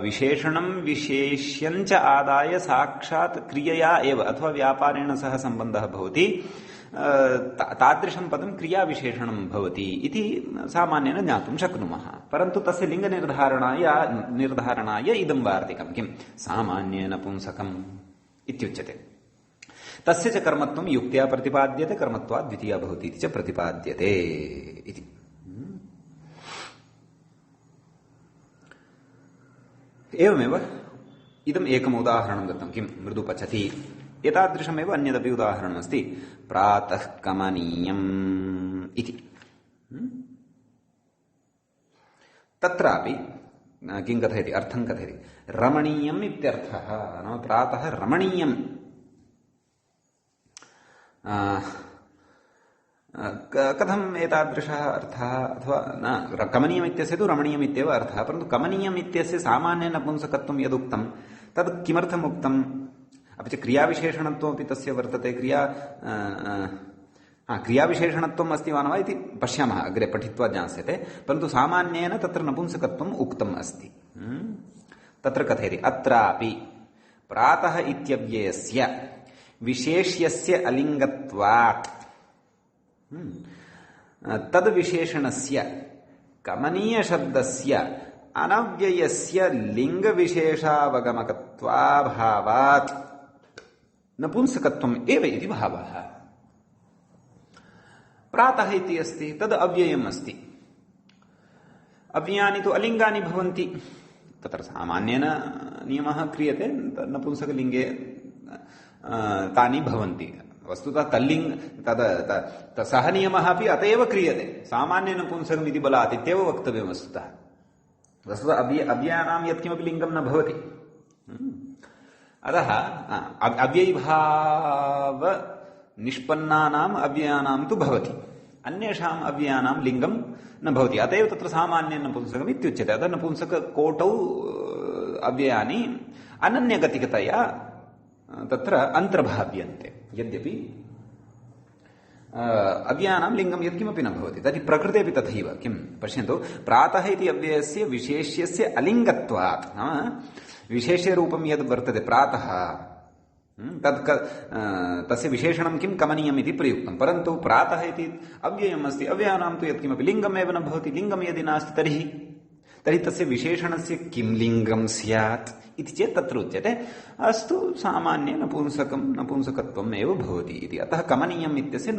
विशेषणं विशेष्यञ्च आदाय साक्षात् क्रियया एव अथवा व्यापारेण सह सम्बन्धः भवति। तादृशं पदं क्रियाविशेषणं भवति इति सामान्येन ज्ञातुं शक्नुमः। परन्तु तस्य लिङ्गनिर्धारणाय इदं वार्तिकं किं सामान्येन पुंसकम् इत्युच्यते। तस्य च कर्मत्वं युक्त्या प्रतिपाद्यते, कर्मत्वात् द्वितीया भवति इति च प्रतिपाद्यते इति। एवमेव इदम् एकम् उदाहरणं दत्तं किं मृदुपचति। एतादृशमेव अन्यदपि उदाहरणमस्ति प्रातः कमनीयम् इति। तत्रापि किं कथयति? अर्थं कथयति। रमणीयम् इत्यर्थः नाम प्रातः रमणीयम् कथम् एतादृशः अर्थः अथवा न कमनीयमित्यस्य तु रमणीयमित्येव अर्थः परन्तु कमनीयमित्यस्य सामान्यनपुंसकत्वं यदुक्तं तद् किमर्थम् उक्तम् अपि च क्रियाविशेषणत्वमपि तस्य वर्तते क्रियाविशेषणत्वम् अस्ति वा न वा इति पश्यामः अग्रे पठित्वा ज्ञास्यते परन्तु सामान्येन तत्र नपुंसकत्वम् उक्तम् अस्ति तत्र कथयति अत्रापि प्रातः इत्यव्ययस्य विशेष्यस्य अलिङ्गत्वात् तद्विशेषणस्य कमनीयशब्दस्य अनव्ययस्य लिङ्गविशेषावगमकत्वाभावात् नपुंसकत्वम् एव इति भावः प्रातः इति अस्ति तद् अव्ययम् अस्ति अव्ययानि तु अलिङ्गानि भवन्ति तत्र सामान्येन नियमः क्रियते नपुंसकलिङ्गे तानि भवन्ति वस्तुतः सः नियमः अपि अत एव क्रियते सामान्यनपुंसकम् इति बलात् इत्येव वक्तव्यम् वस्तुतः अव्ययानां यत्किमपि लिङ्गं न भवति अतः अव्ययीभाव निष्पन्नानाम् अव्ययानां तु भवति अन्येषाम् अव्ययानां लिङ्गं न भवति अत एव तत्र सामान्यं नपुंसकम् इत्युच्यते अतः नपुंसककोटौ अव्ययानि अनन्यगतिकतया तत्र अन्तर्भाव्यन्ते यद्यपि अव्ययानां लिङ्गं यत्किमपि न भवति तर्हि प्रकृतेपि तथैव किं पश्यन्तु प्रातः इति अव्ययस्य विशेष्यस्य अलिङ्गत्वात् विशेष्यरूपं यद् वर्तते प्रातः तस्य विशेषणं किं कमनीयम् इति प्रयुक्तं परन्तु प्रातः इति अव्ययम् अस्ति अव्ययानां तु यत्किमपि लिङ्गमेव न भवति लिङ्गं यदि नास्ति तर्हि तस्य विशेषणस्य किं लिङ्गं स्यात् इति चेत् तत्र उच्यते अस्तु सामान्ये नपुंसकत्वम् एव भवति इति अतः कमनीयम् इत्यस्य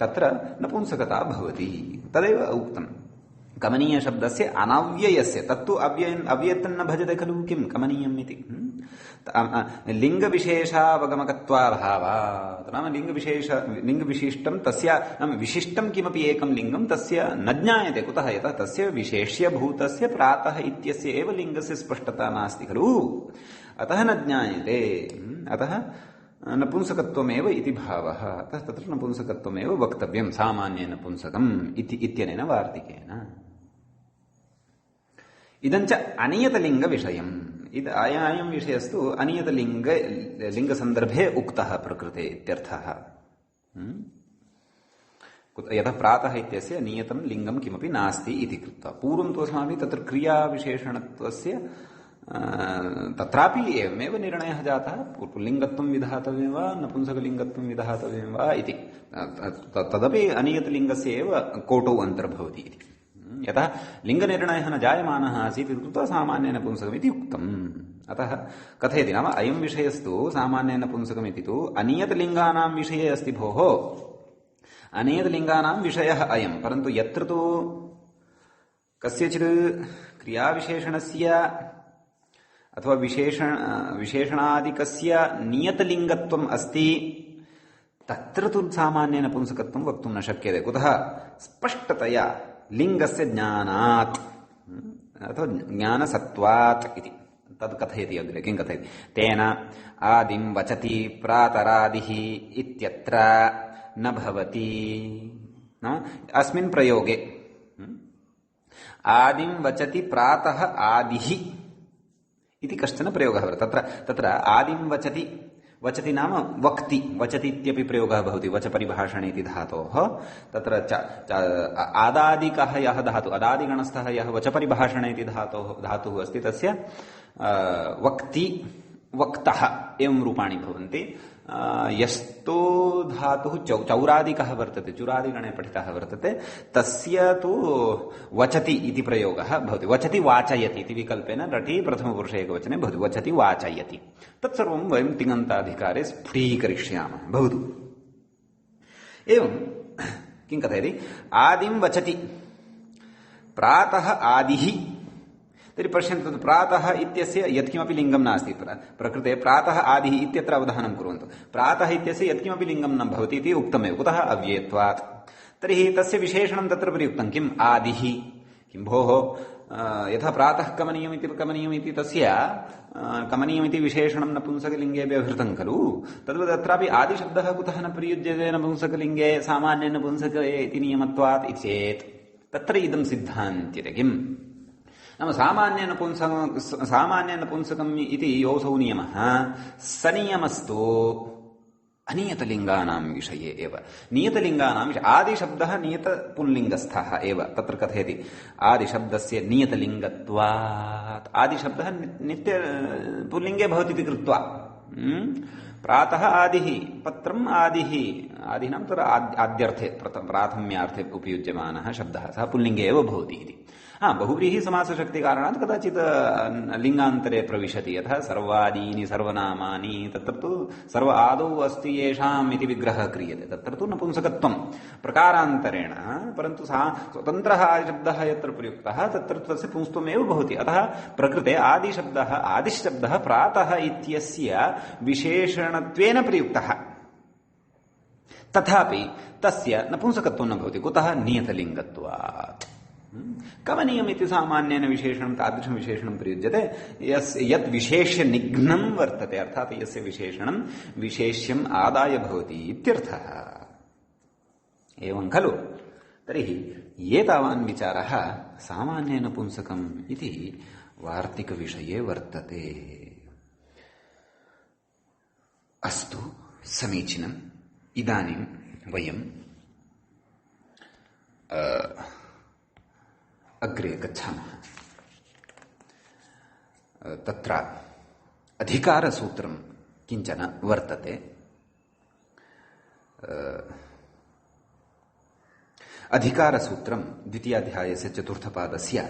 तत्र नपुंसकता भवति तदेव उक्तम् कमनीयशब्दस्य अनव्ययस्य तत्तु अव्ययत्तं न भजते खलु किं कमनीयम् इति लिङ्गविशेषावगमकत्वाभावात् नाम लिङ्गविशिष्टं तस्य नाम विशिष्टं किमपि एकं लिङ्गं तस्य न ज्ञायते कुतः यतः तस्य विशेष्यभूतस्य प्रातः इत्यस्य एव लिङ्गस्य स्पष्टता नास्ति खलु अतः न ज्ञायते अतः नपुंसकत्वमेव इति भावः अतः तत्र नपुंसकत्वमेव वक्तव्यं सामान्ये नपुंसकम् इत्यनेन वार्तिकेन इदञ्च अनियतलिङ्गविषयम् अयं विषयस्तु अनियतलिङ्गसन्दर्भे उक्तः प्रकृते इत्यर्थः यतः प्रातः इत्यस्य नियतं लिङ्गं किमपि नास्ति इति कृत्वा पूर्वं तु अस्माभिः तत्र क्रियाविशेषणत्वस्य तत्रापि एवमेव निर्णयः जातः पुल्लिङ्गत्वं विधातव्यं वा नपुंसकलिङ्गत्वं विधातव्यं वा इति तदपि अनियतलिङ्गस्य एव कोटौ अन्तर्भवति इति यतः लिङ्गनिर्णयः न जायमानः आसीत् इति कृत्वा सामान्यनपुंसकमिति उक्तम् अतः कथयति नाम अयं विषयस्तु सामान्यनपुंसकमिति तु अनियतलिङ्गानां विषये अस्ति भोः अनियतलिङ्गानां विषयः अयं परन्तु यत्र तु कस्यचित् क्रियाविशेषणस्य अथवा विशेषणादिकस्य नियतलिङ्गत्वम् अस्ति तत्र तु सामान्यनपुंसकत्वं वक्तुं न शक्यते कुतः स्पष्टतया लिङ्गस्य ज्ञानात् अथवा ज्ञानसत्त्वात् इति तद् कथयति अग्रे किं कथयति तेन आदिं वचति प्रातरादिः इत्यत्र न भवति अस्मिन् प्रयोगे आदिं वचति प्रातः आदिः इति कश्चन प्रयोगः वर्तते तत्र आदिं वचति नाम वक्ति वचति इत्यपि प्रयोगः भवति वचपरिभाषणे इति धातोः तत्र आदादिकः यः धातुः अदादिगणस्थः यः वचपरिभाषणे इति धातुः अस्ति तस्य वक्ति वक्तः एवं रूपाणि भवन्ति यस्तो धातुः चौरादिकः वर्तते चुरादिगणे पठितः वर्तते तस्य तु वचति इति प्रयोगः भवति वचति वाचयति इति विकल्पेन रटि प्रथमपुरुषे एकवचने भवति वचति वाचयति तत्सर्वं वयं तिङन्ताधिकारे स्फुटीकरिष्यामः भवतु एवं किं कथयति आदिं वचति प्रातः आदिः तर्हि पश्यन्तु प्रातः इत्यस्य यत्किमपि लिङ्गं नास्ति प्रकृते प्रातः आदिः इत्यत्र अवधानं कुर्वन्तु प्रातः इत्यस्य यत्किमपि लिङ्गं न भवति इति उक्तमेव कुतः अव्ययत्वात् तर्हि तस्य विशेषणं तत्र प्रयुक्तं किम् आदिः किं भोः यथा प्रातः कमनीयमिति तस्य कमनीयमिति विशेषणं नपुंसकलिङ्गे व्यवहृतं खलु तद्वदत्रापि आदिशब्दः कुतः न प्रयुज्यते नपुंसकलिङ्गे सामान्ये नपुंसके इति नियमत्वात् इति चेत् तत्र इदं सिद्धान्त्यते किम् नाम सामान्य नपुंसकम् इति योऽसौ नियमः स नियमस्तु अनियतलिङ्गानां विषये एव नियतलिङ्गानां विषये आदिशब्दः नियतपुल्लिङ्गस्थः एव तत्र कथयति आदिशब्दस्य नियतलिङ्गत्वात् आदिशब्दः नित्यपुल्लिङ्गे भवति इति कृत्वा प्रातः आदिः पत्रम् आदिः आदिनां तत्र आद्यर्थे प्राथम्यार्थे उपयुज्यमानः शब्दः सः पुल्लिङ्गे एव भवति इति बहुव्रीहि समासशक्तिकारणात् कदाचित् लिङ्गान्तरे प्रविशति यथा सर्वादीनि सर्वनामानि तत्र तु सर्व आदौ अस्ति येषाम् इति विग्रहः क्रियते तत्र तु नपुंसकत्वं प्रकारान्तरेण परन्तु सा स्वतन्त्रः आदिशब्दः यत्र प्रयुक्तः तत्र तस्य पुंस्त्वमेव भवति अतः प्रकृते आदिशब्दः प्रातः इत्यस्य विशेषणत्वेन प्रयुक्तः तथापि तस्य नपुंसकत्वं न भवति कुतः नियतलिङ्गत्वात् कमनीयमिति सामान्येन विशेषणं तादृशं विशेषणं प्रयुज्यते यत् विशेष्य निघ्नं वर्तते अर्थात् यस्य विशेषणं विशेष्यम् आदाय भवति इत्यर्थः एवं खलु तर्हि एतावान् विचारः सामान्येन पुंसकम् इति वार्तिकविषये वर्तते अस्तु समीचीनम् इदानीं वयं अग्रे गच्छामः तत्र अधिकारसूत्रं किञ्चन वर्तते अधिकारसूत्रं द्वितीयाध्यायस्य चतुर्थपादस्य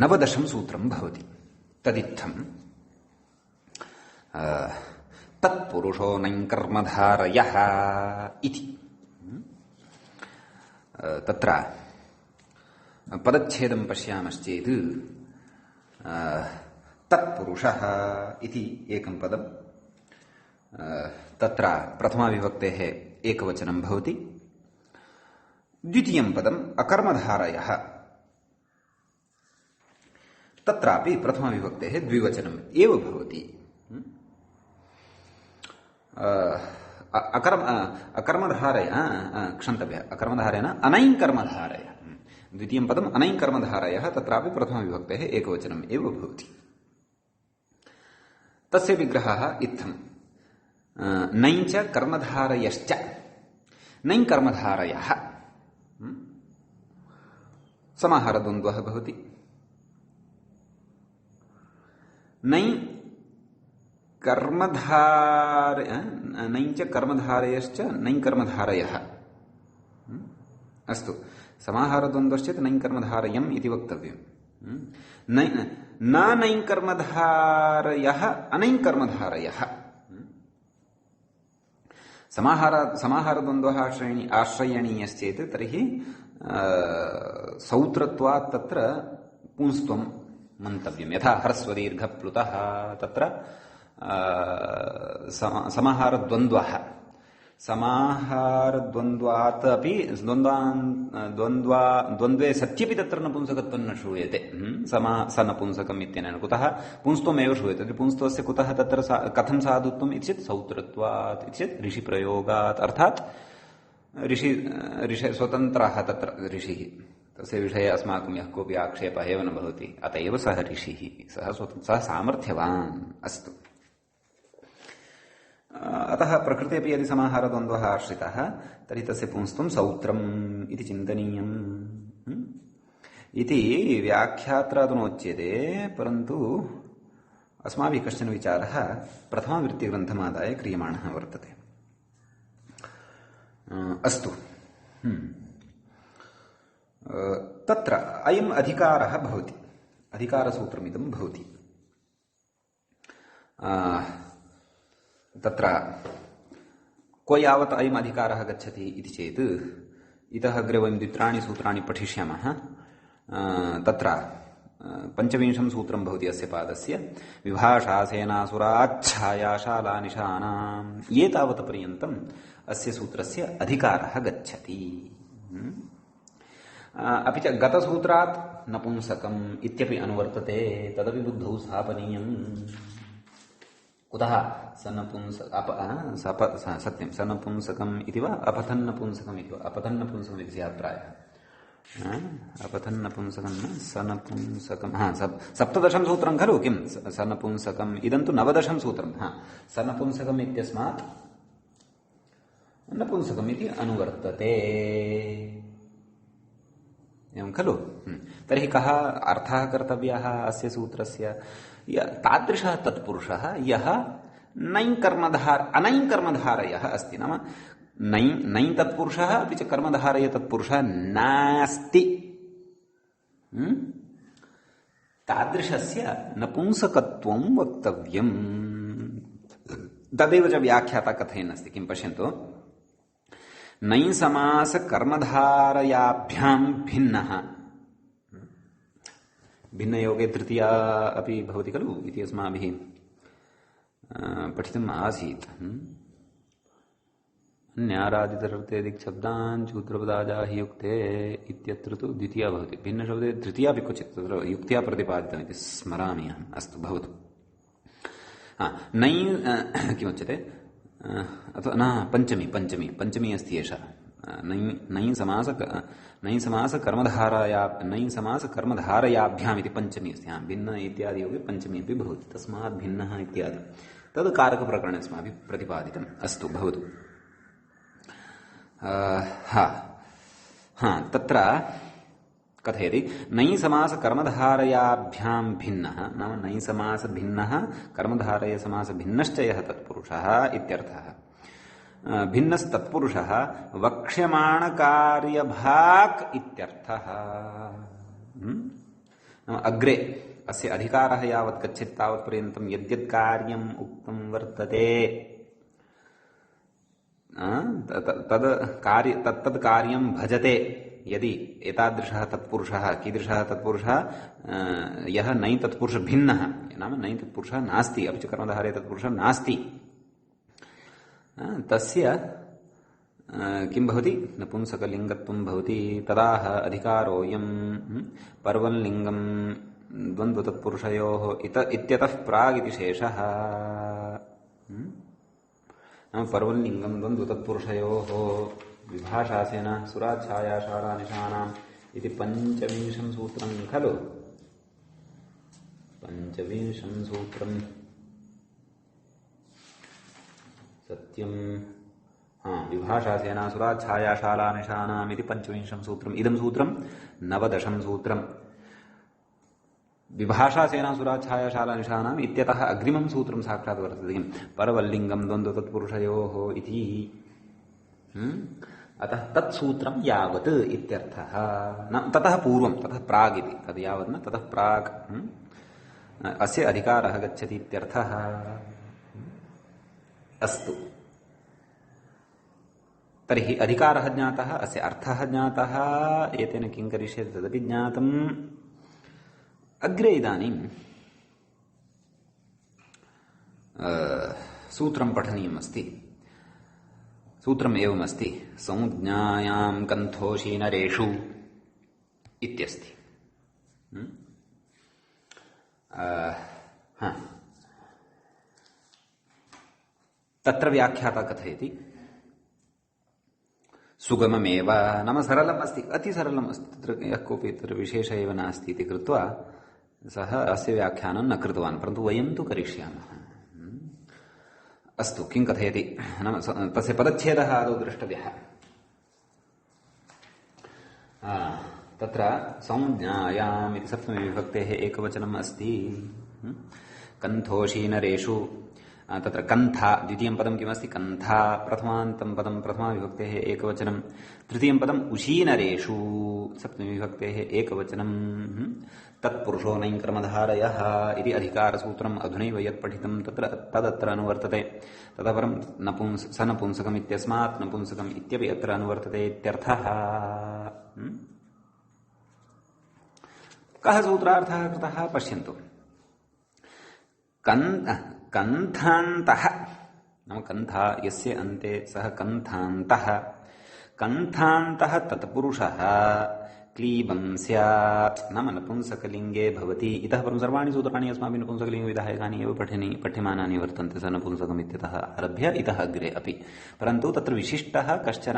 9 सूत्रं भवति तदित्थं तत्पुरुषो नैकर्मधारयः इति तत्र पदच्छेदं पश्यामश्चेत् तत्पुरुषः इति एकं पदं तत्र प्रथमाविभक्तेः एकवचनं भवति द्वितीयं पदम् अकर्मधारयः तत्रापि प्रथमाविभक्तेः द्विवचनम् एव भवति अकर्मधारय क्षन्तव्यः अकर्मधारयेन अनैकर्मधारय द्वितीयं पदम् अनैकर्मधारयः तत्रापि प्रथमविभक्तेः एकवचनम् एव भवति तस्य विग्रहः इत्थं नैञ्च कर्मधारयश्च नैकर्मधारयः समाहारद्वन्द्वः भवति नैञ्च कर्मधारयश्च नैकर्मधारयः अस्तु समाहारद्वन्द्वश्चेत् नैकर्मधारयम् इति वक्तव्यं न नैकर्मधारयः अनैकर्मधारयः समाहारद्वन्द्वः आश्रयणीयश्चेत् तर्हि सौत्रत्वात् तत्र पुंस्त्वं मन्तव्यं यथा ह्रस्वदीर्घप्लुतः तत्र समाहारद्वन्द्वात् अपि द्वन्द्वे सत्यपि तत्र नपुंसकत्वं न श्रूयते स नपुंसकम् इत्यनेन कुतः पुंस्त्वमेव श्रूयते पुंस्त्वस्य कुतः तत्र कथं साधुत्वम् इति चेत् सौत्रत्वात् इति चेत् ऋषिप्रयोगात् अर्थात् ऋषि स्वतन्त्रः तत्र ऋषिः तस्य विषये अस्माकं यः कोऽपि आक्षेपः एव न भवति अत एव सः ऋषिः सः सामर्थ्यवान् अस्तु अतः प्रकृते अपि यदि समाहारद्वन्द्वः आश्रितः तर्हि तस्य पुंस्त्वं सौत्रम् इति चिन्तनीयम् इति व्याख्यात्रादुनोच्यते परन्तु अस्माभिः कश्चन विचारः प्रथमावृत्तिग्रन्थमादाय क्रियमाणः वर्तते अस्तु तत्र अयम् अधिकारः भवति अधिकारसूत्रमिदं भवति तत्र को यावत् अयम् अधिकारः गच्छति इति चेत् इतः अग्रे वयं द्वित्राणि सूत्राणि पठिष्यामः तत्र 25 सूत्रं भवति अस्य पादस्य विभाषा सेनासुराच्छायाशालानिशानाम् एतावत् पर्यन्तम् अस्य सूत्रस्य अधिकारः गच्छति अपि च गतसूत्रात् नपुंसकम् इत्यपि अनुवर्तते तदपि बुद्धौ स्थापनीयम् कुतः सत्यं सनपुंसकम् इति वा अपथन्नपुंसकम् इति वा अपथन्नपुंसकम् इति स्यात् प्रायः अपथन्नपुंसकं न सनपुंसकं सप्तदशं सूत्रं खलु किं सनपुंसकम् इदं तु नवदशं सूत्रं सनपुंसकम् इत्यस्मात् नपुंसकम् इति अनुवर्तते एवं खलु तर्हि कः अर्थः कर्तव्यः अस्य सूत्रस्य तादृशः तत्पुरुषः यः अनैकर्मधारयः अस्ति नाम नै तत्पुरुषः अपि च कर्मधारय तत्पुरुषः नास्ति तादृशस्य नपुंसकत्वं वक्तव्यम् तदेव च व्याख्याता कथयन् अस्ति किं पश्यन्तु नै समास कर्मधारयाभ्यां भिन्नः भिन्नयोगे तृतीया अपि भवति खलु इति अस्माभिः पठितम् आसीत् न्यारादितरर्थेदिक्शब्दान् शूद्रपदाजाहि युक्ते इत्यत्र तु द्वितीया भवति भिन्नशब्दे तृतीया अपि क्वचित् तत्र युक्त्या प्रतिपादितम् इति स्मरामि अहम् अस्तु भवतु नै किमुच्यते अथवा न पञ्चमी अस्ति एषा नै समास कर्मधारयाभ्याम् इति पञ्चमी अस्ति भिन्न इत्यादि योगे पञ्चमी अपि भवति तस्मात् भिन्नः इत्यादि तद् कारकप्रकरणे अस्माभिः प्रतिपादितम् अस्तु भवतु तत्र कथयति नै समास कर्मधारयाभ्यां भिन्नः नाम नै समास भिन्नः कर्मधारय समास भिन्नश्च यः तत्पुरुषः इत्यर्थः भिन्नस्तत्पुरुषः वक्ष्यमाणकार्यभाक् इत्यर्थः अग्रे अस्य अधिकारः यावत् गच्छति तावत्पर्यन्तं यद्यत् कार्यम् उक्तं वर्तते तत्तद् कार्यं भजते यदि एतादृशः तत्पुरुषः कीदृशः तत्पुरुषः यः नै तत्पुरुष भिन्नः नाम नै तत्पुरुषः नास्ति अपि च कर्मधारय तत्पुरुषः नास्ति तस्य किं भवति नपुंसकलिङ्गत्वं भवति तदाह अधिकारोऽयं पर्वल्लिङ्गं द्वन्द्वतत्पुरुषयोः इत्यतः प्रागिति शेषः नाम पर्वल्लिङ्गं द्वन्द्वतत्पुरुषयोः विभाषासेन सुराच्छायाशालानिशानाम् इति पञ्चविंशं सूत्रं खलु पञ्चविंशं सूत्रं सत्यं विभाषासेन सुराच्छायाशालानिशानाम् इति पञ्चविंशं सूत्रम् इदं सूत्रं नवदशं सूत्रम् विभाषासेनासुराच्छायाशालानिशानाम् इत्यतः अग्रिमं सूत्रं साक्षात् वर्तते किं परवल्लिङ्गं द्वन्द्वतत्पुरुषयोः इति अतः तत्सूत्रं यावत् इत्यर्थः न ततः पूर्वं ततः प्राग् इति तद् यावत् न ततः प्राग् अस्य अधिकारः गच्छति इत्यर्थः अस्तु तर्हि अधिकारः ज्ञातः अस्य अर्थः ज्ञातः एतेन किं करिष्यते तदपि ज्ञातम् अग्रे इदानीं सूत्रं पठनीयमस्ति सूत्रम् एवमस्ति संज्ञायां कन्थोषि नरेषु इत्यस्ति तत्र व्याख्याता कथयति सुगममेव नाम सरलम् अस्ति अतिसरलम् अस्ति तत्र यः कोऽपि तत्र विशेषः एव नास्ति इति कृत्वा सः अस्य व्याख्यानं न कृतवान् परन्तु वयं तु करिष्यामः अस्तु किं कथयति नाम तस्य पदच्छेदः आदौ द्रष्टव्यः तत्र संज्ञायाम् इति सप्तमी विभक्तेः एकवचनम् अस्ति कन्थोषि नरेषु तत्र कन्था द्वितीयं पदं किमस्ति कन्था प्रथमान्तं पदं प्रथमाविभक्तेः एकवचनं तृतीयं पदम् उशीनरेषु सप्तमीविभक्तेः एकवचनं तत्पुरुषो नै कर्मधारयः इति अधिकारसूत्रम् अधुनैव यत् पठितं तदत्र अनुवर्तते ततः परं सनपुंसकम् इत्यस्मात् नपुंसकम् इत्यपि अत्र अनुवर्तते इत्यर्थः कः सूत्रार्थः कृतः पश्यन्तु कन्थान्तः नाम कन्था यस्य अन्ते सः कन्थान्तः तत्पुरुषः क्लीबं स्यात् नाम नपुंसकलिङ्गे भवति। इतः परं सर्वाणि सूत्राणि अस्माभिः नपुंसकलिङ्गविधायकानि एव पठ्यमानानि वर्तन्ते। स नपुंसकम् इत्यतः आरभ्य इतः अग्रे अपि। परन्तु तत्र विशिष्टः कश्चन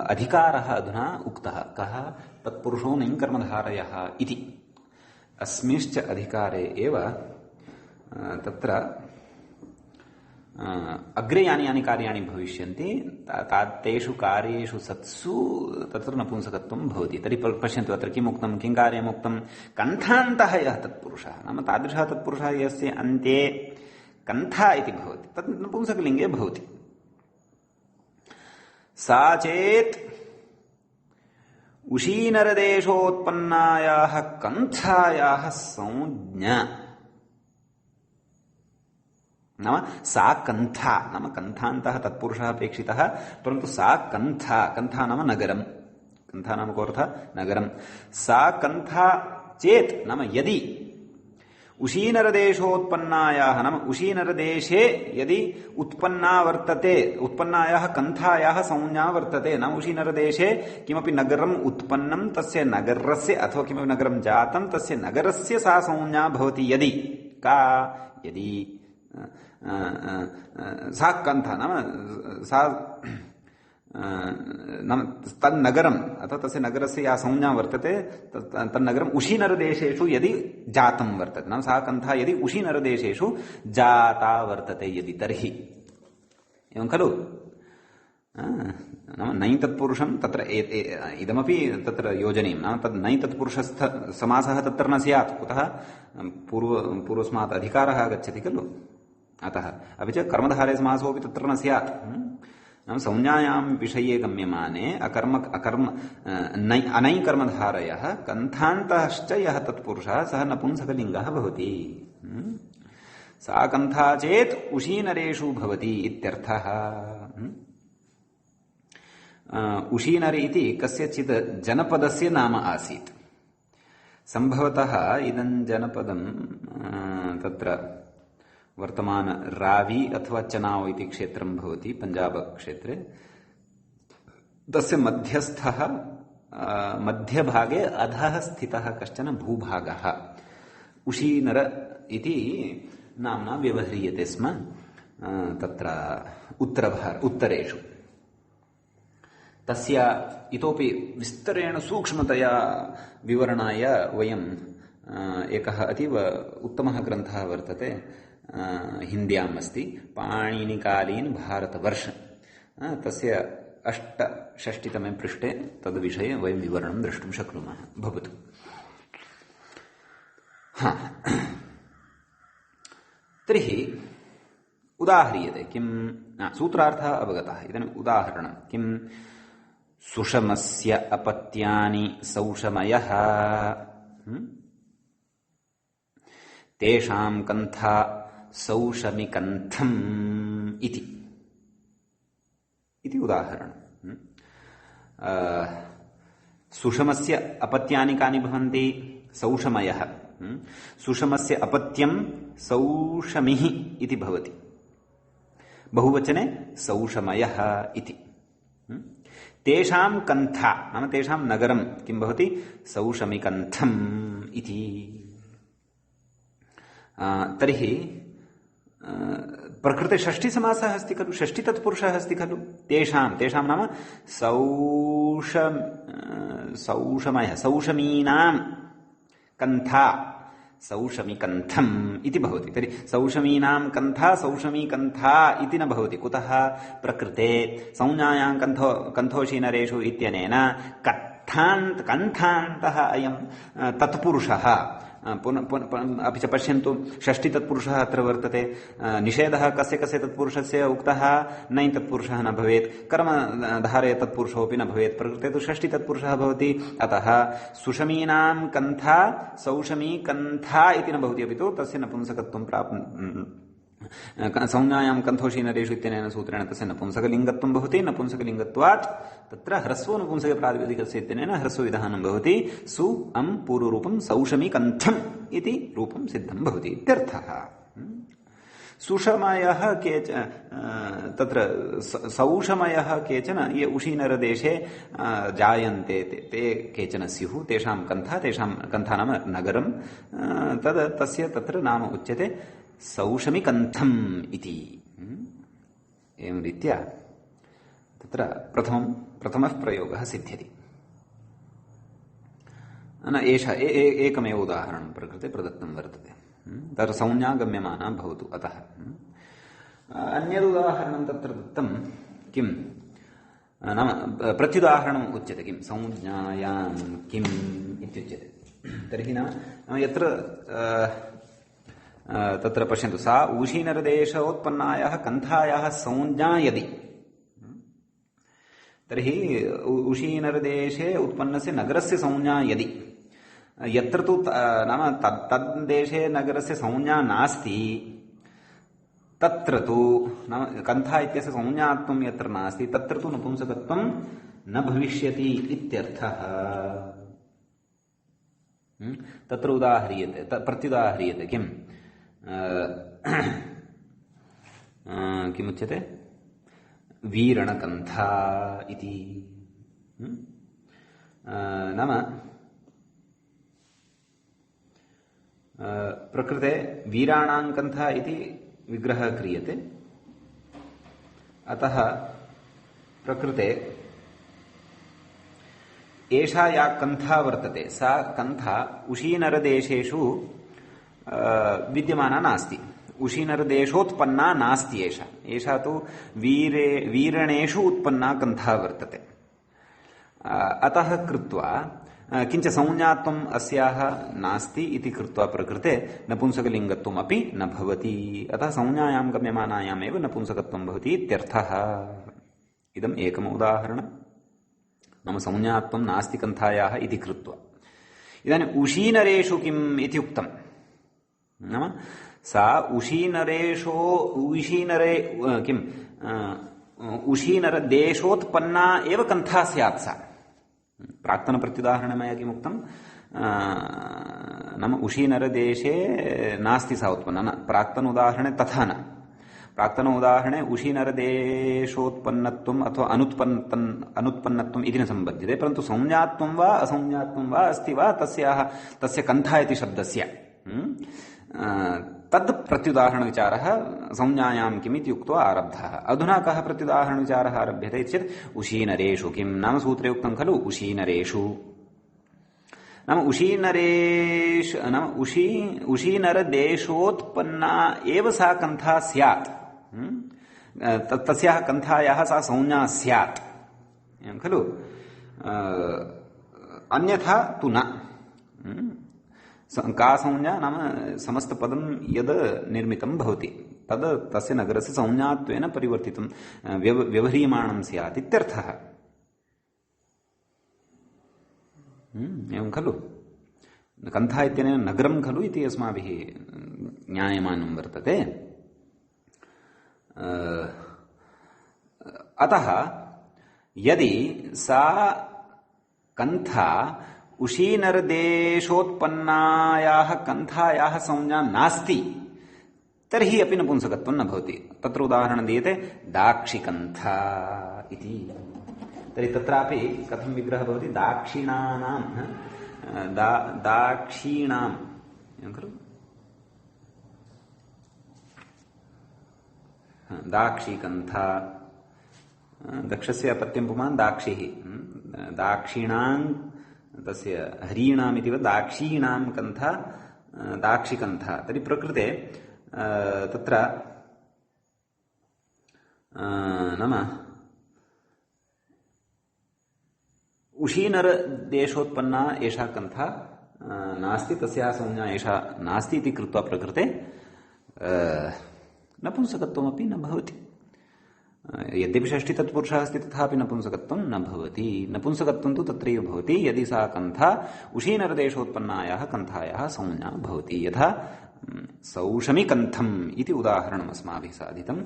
अधिकारः अधुना उक्तः। कः? तत्पुरुषो नञ् कर्मधारयः इति। अस्मिंश्च अधिकारे एव तत्र अग्रे यानि यानि कार्याणि भविष्यन्ति तेषु कार्येषु सत्सु तत्र नपुंसकत्वं भवति। तर्हि पश्यन्तु अत्र किम् उक्तं, किं कार्यमुक्तं? कन्थान्तः यः तत्पुरुषः नाम तादृशः तत्पुरुषः यस्य अन्त्ये कन्था इति भवति तत् नपुंसकलिङ्गे भवति। सा चेत् उशीनरदेशोत्पन्नायाः कन्थायाः संज्ञा नाम सा कन्था नाम कन्थान्तः तत्पुरुषः अपेक्षितः, परन्तु सा कन्था, कन्था नाम नगरम्, कन्था नाम कोऽर्थः? नगरम्। सा कन्था चेत् नाम यदि उशीनरदेशोत्पन्नायाः नाम उशीनरदेशे यदि उत्पन्ना वर्तते, उत्पन्नायाः कन्थायाः संज्ञा वर्तते नाम उशीनरदेशे किमपि नगरम् उत्पन्नं तस्य नगरस्य अथवा किमपि नगरं जातं तस्य नगरस्य सा संज्ञा भवति यदि का? यदि सा कन्था नाम सा नाम तन्नगरम् अथवा तस्य नगरस्य या संज्ञा वर्तते तन्नगरम् उशीनरदेशेषु यदि जातं वर्तते नाम सा कन्था यदि उशीनरदेशेषु जाता वर्तते यदि तर्हि एवं खलु। नाम नै तत्पुरुषं तत्र इदमपि तत्र योजनीयं नाम तद् नै तत्पुरुषस्थ समासः तत्र न स्यात्। कुतः? पूर्वस्मात् अधिकारः आगच्छति खलु, अतः। अपि च कर्मधारय समासोऽपि तत्र न स्यात्। नाम संज्ञायां विषये गम्यमाने अनै कर्मधारयः कन्थान्तश्च यः तत्पुरुषः सः नपुंसकलिङ्गः भवति। सा कन्था चेत् उशीनरेषु भवति इत्यर्थः। उशीनर इति कस्यचित् जनपदस्य नाम आसीत्। सम्भवतः इदं जनपदं तत्र वर्तमान रावी अथवा चनाव इति क्षेत्रं भवति पंजाब क्षेत्रे। तस्य मध्यस्थः मध्यभागे अधः स्थितः कश्चन भूभागः उशीनर इति नाम्ना व्यवह्रियते स्म तत्र उत्तरेषु। तस्य इतोपि विस्तरेण सूक्ष्मतया विवरणाय वयम् एकः अतीव उत्तमः ग्रन्थः वर्तते, हिन्द्याम् अस्ति, पाणिनिकालीन भारतवर्ष। तस्य 68तमे पृष्ठे तद्विषये वयं विवरणं द्रष्टुं शक्नुमः। भवतु। तर्हि उदाह्रियते किं? सूत्रार्थः अवगतः। इदानीम् उदाहरणं किं? सुषमस्य अपत्यानि सौषमयः तेषां कन्था सौषमिकन्थम् इति उदाहरणम्। सुषमस्य अपत्यानि कानि भवन्ति? सौषमयः। सुषमस्य अपत्यं सौषमिः इति भवति, बहुवचने सौषमयः इति। तेषां कन्था नाम तेषां नगरं किं भवति? सौषमिकन्थम् इति। तर्हि प्रकृते षष्ठी समासः अस्ति खलु, षष्ठी तत्पुरुषः अस्ति खलु। तेषां नाम सौषमयः सौषमीनां कन्था सौषमिकन्थम् इति भवति। तर्हि सौषमीनां कन्था सौषमीकन्था इति न भवति। कुतः? प्रकृते संज्ञायां कन्थोशीनरेषु इत्यनेन कन्थान्तः अयं तत्पुरुषः। अपि च पश्यन्तु, षष्ठी तत्पुरुषः अत्र वर्तते। निषेधः कस्य कस्य तत्पुरुषस्य उक्तः? नै तत्पुरुषः न भवेत्, कर्मधारय तत्पुरुषोऽपि न भवेत्। प्रकृते तु षष्ठी तत्पुरुषः भवति। अतः सुषमीनां कन्था सौषमी कन्था इति न भवति, अपि तु तस्य नपुंसकत्वं संज्ञायां कन्थोशीनरेषु इत्यनेन सूत्रेण तस्य नपुंसकलिङ्गत्वं भवति। नपुंसकलिङ्गत्वात् तत्र ह्रस्वो नपुंसके प्रातिपदिकस्य इत्यनेन ह्रस्वविधानं भवति। सु अं पूर्वरूपं सौषमिकन्थम् इति रूपं सिद्धं भवति इत्यर्थः। सुषमयः तत्र सौषमयः केचन ये उशीनरदेशे जायन्ते ते केचन स्युः तेषां कन्था नाम नगरं तस्य तत्र नाम उच्यते सौषमिकन्थम् इति। एवं रीत्या तत्र प्रथमः प्रयोगः सिद्ध्यति। एकमेव उदाहरणं प्रकृते प्रदत्तं वर्तते। तत्र संज्ञा गम्यमाना भवतु अतः। अन्यदुदाहरणं तत्र दत्तं किं नाम प्रत्युदाहरणम् उच्यते किं संज्ञायां किम् इत्युच्यते। तर्हि नाम यत्र तत्र पश्यन्तु सा उशीनरदेशोत्पन्नायाः कन्थायाः संज्ञा यदि तर्हि उशीनरदेशे उत्पन्नस्य नगरस्य संज्ञा यदि यत्र तु नाम तद्देशे नगरस्य संज्ञा नास्ति तत्र तु नाम कन्था इत्यस्य संज्ञात्वं यत्र नास्ति तत्र तु नपुंसकत्वं न भविष्यति इत्यर्थः। तत्र उदाह्रियते प्रत्युदाह्रियते किं किमुच्यते वीरणकन्था इति। नाम प्रकृते वीराणां कन्था इति विग्रहः क्रियते, अतः प्रकृते एषा या कन्था वर्तते सा कन्था उशीनरदेशेषु विद्यमाना नास्ति, उशीनरदेशोत्पन्ना नास्ति। एषा तु वीरणेषु उत्पन्ना कन्था वर्तते। अतः कृत्वा किञ्च संज्ञात्वम् अस्याः नास्ति इति कृत्वा प्रकृते नपुंसकलिङ्गत्वम् अपि न भवति। अतः संज्ञायां गम्यमानायाम् एव नपुंसकत्वं भवति इत्यर्थः। इदम् एकम् उदाहरणं, नाम संज्ञात्वं नास्ति कन्थायाः इति कृत्वा। इदानीम् उशीनरेषु किम् इति उक्तम्, नाम सा उशीनरदेशोत्पन्ना एव कन्था स्यात्। सा प्राक्तनप्रत्युदाहरणे मया किमुक्तं, नाम उशीनरदेशे नास्ति सा उत्पन्ना न, प्राक्तनोदाहरणे तथा न। प्राक्तनोदाहरणे उशीनरदेशोत्पन्नत्वम् अथवा अनुत्पन्नत्वम् इति न सम्बध्यते, परन्तु संज्ञात्वं वा असंज्ञात्वं वा अस्ति वा तस्य कन्था इति शब्दस्य तद् प्रत्युदाहरणविचारः संज्ञायां किम् इति उक्त्वा आरब्धः। अधुना कः प्रत्युदाहरणविचारः आरभ्यते चेत् उशीनरेषु किम्, नाम सूत्रे उक्तं खलु उशीनरेषु, नाम उशीनरदेशोत्पन्ना एव सा कन्था स्यात्, तस्याः कन्थायाः सा संज्ञा स्यात्, एवं खलु। अन्यथा तु न। का संज्ञा, नाम समस्तपदं यद् निर्मितं भवति तद् तस्य नगरस्य संज्ञात्वेन परिवर्तितं व्यवह्रियमाणं स्यात् इत्यर्थः। एवं खलु। कन्था इत्यनेन नगरं खलु इति अस्माभिः ज्ञायमानं वर्तते। अतः यदि सा कन्था उशीनरदेशोत्पन्नायाः कन्थायाः संज्ञा नास्ति तर्हि अपि नपुंसकत्वं न भवति। तत्र उदाहरणं दीयते दाक्षिकन्था इति। तर्हि तत्रापि कथं विग्रहः भवति, दाक्षिणानां दाक्षीणां खलु, दाक्षिकन्था, दक्षस्य अपत्यं पुमान् दाक्षिः, दाक्षिणां तस्य ह्रीणाम् इति वा दाक्षीणां कन्था दाक्षिकन्था। तर्हि प्रकृते तत्र नाम उशीनरदेशोत्पन्ना एषा कन्था नास्ति, तस्याः संज्ञा एषा नास्ति इति कृत्वा प्रकृते नपुंसकत्वमपि न भवति। यद्यपि षष्ठी तत्पुरुषः अस्ति तथापि नपुंसकत्वं न भवति। नपुंसकत्वं तु तत्रैव भवति यदि सा कन्था उशीनरदेशोत्पन्नायाः कन्थायाः संज्ञा भवति। यथा सौषमिकन्थम् इति उदाहरणम् अस्माभिः साधितं,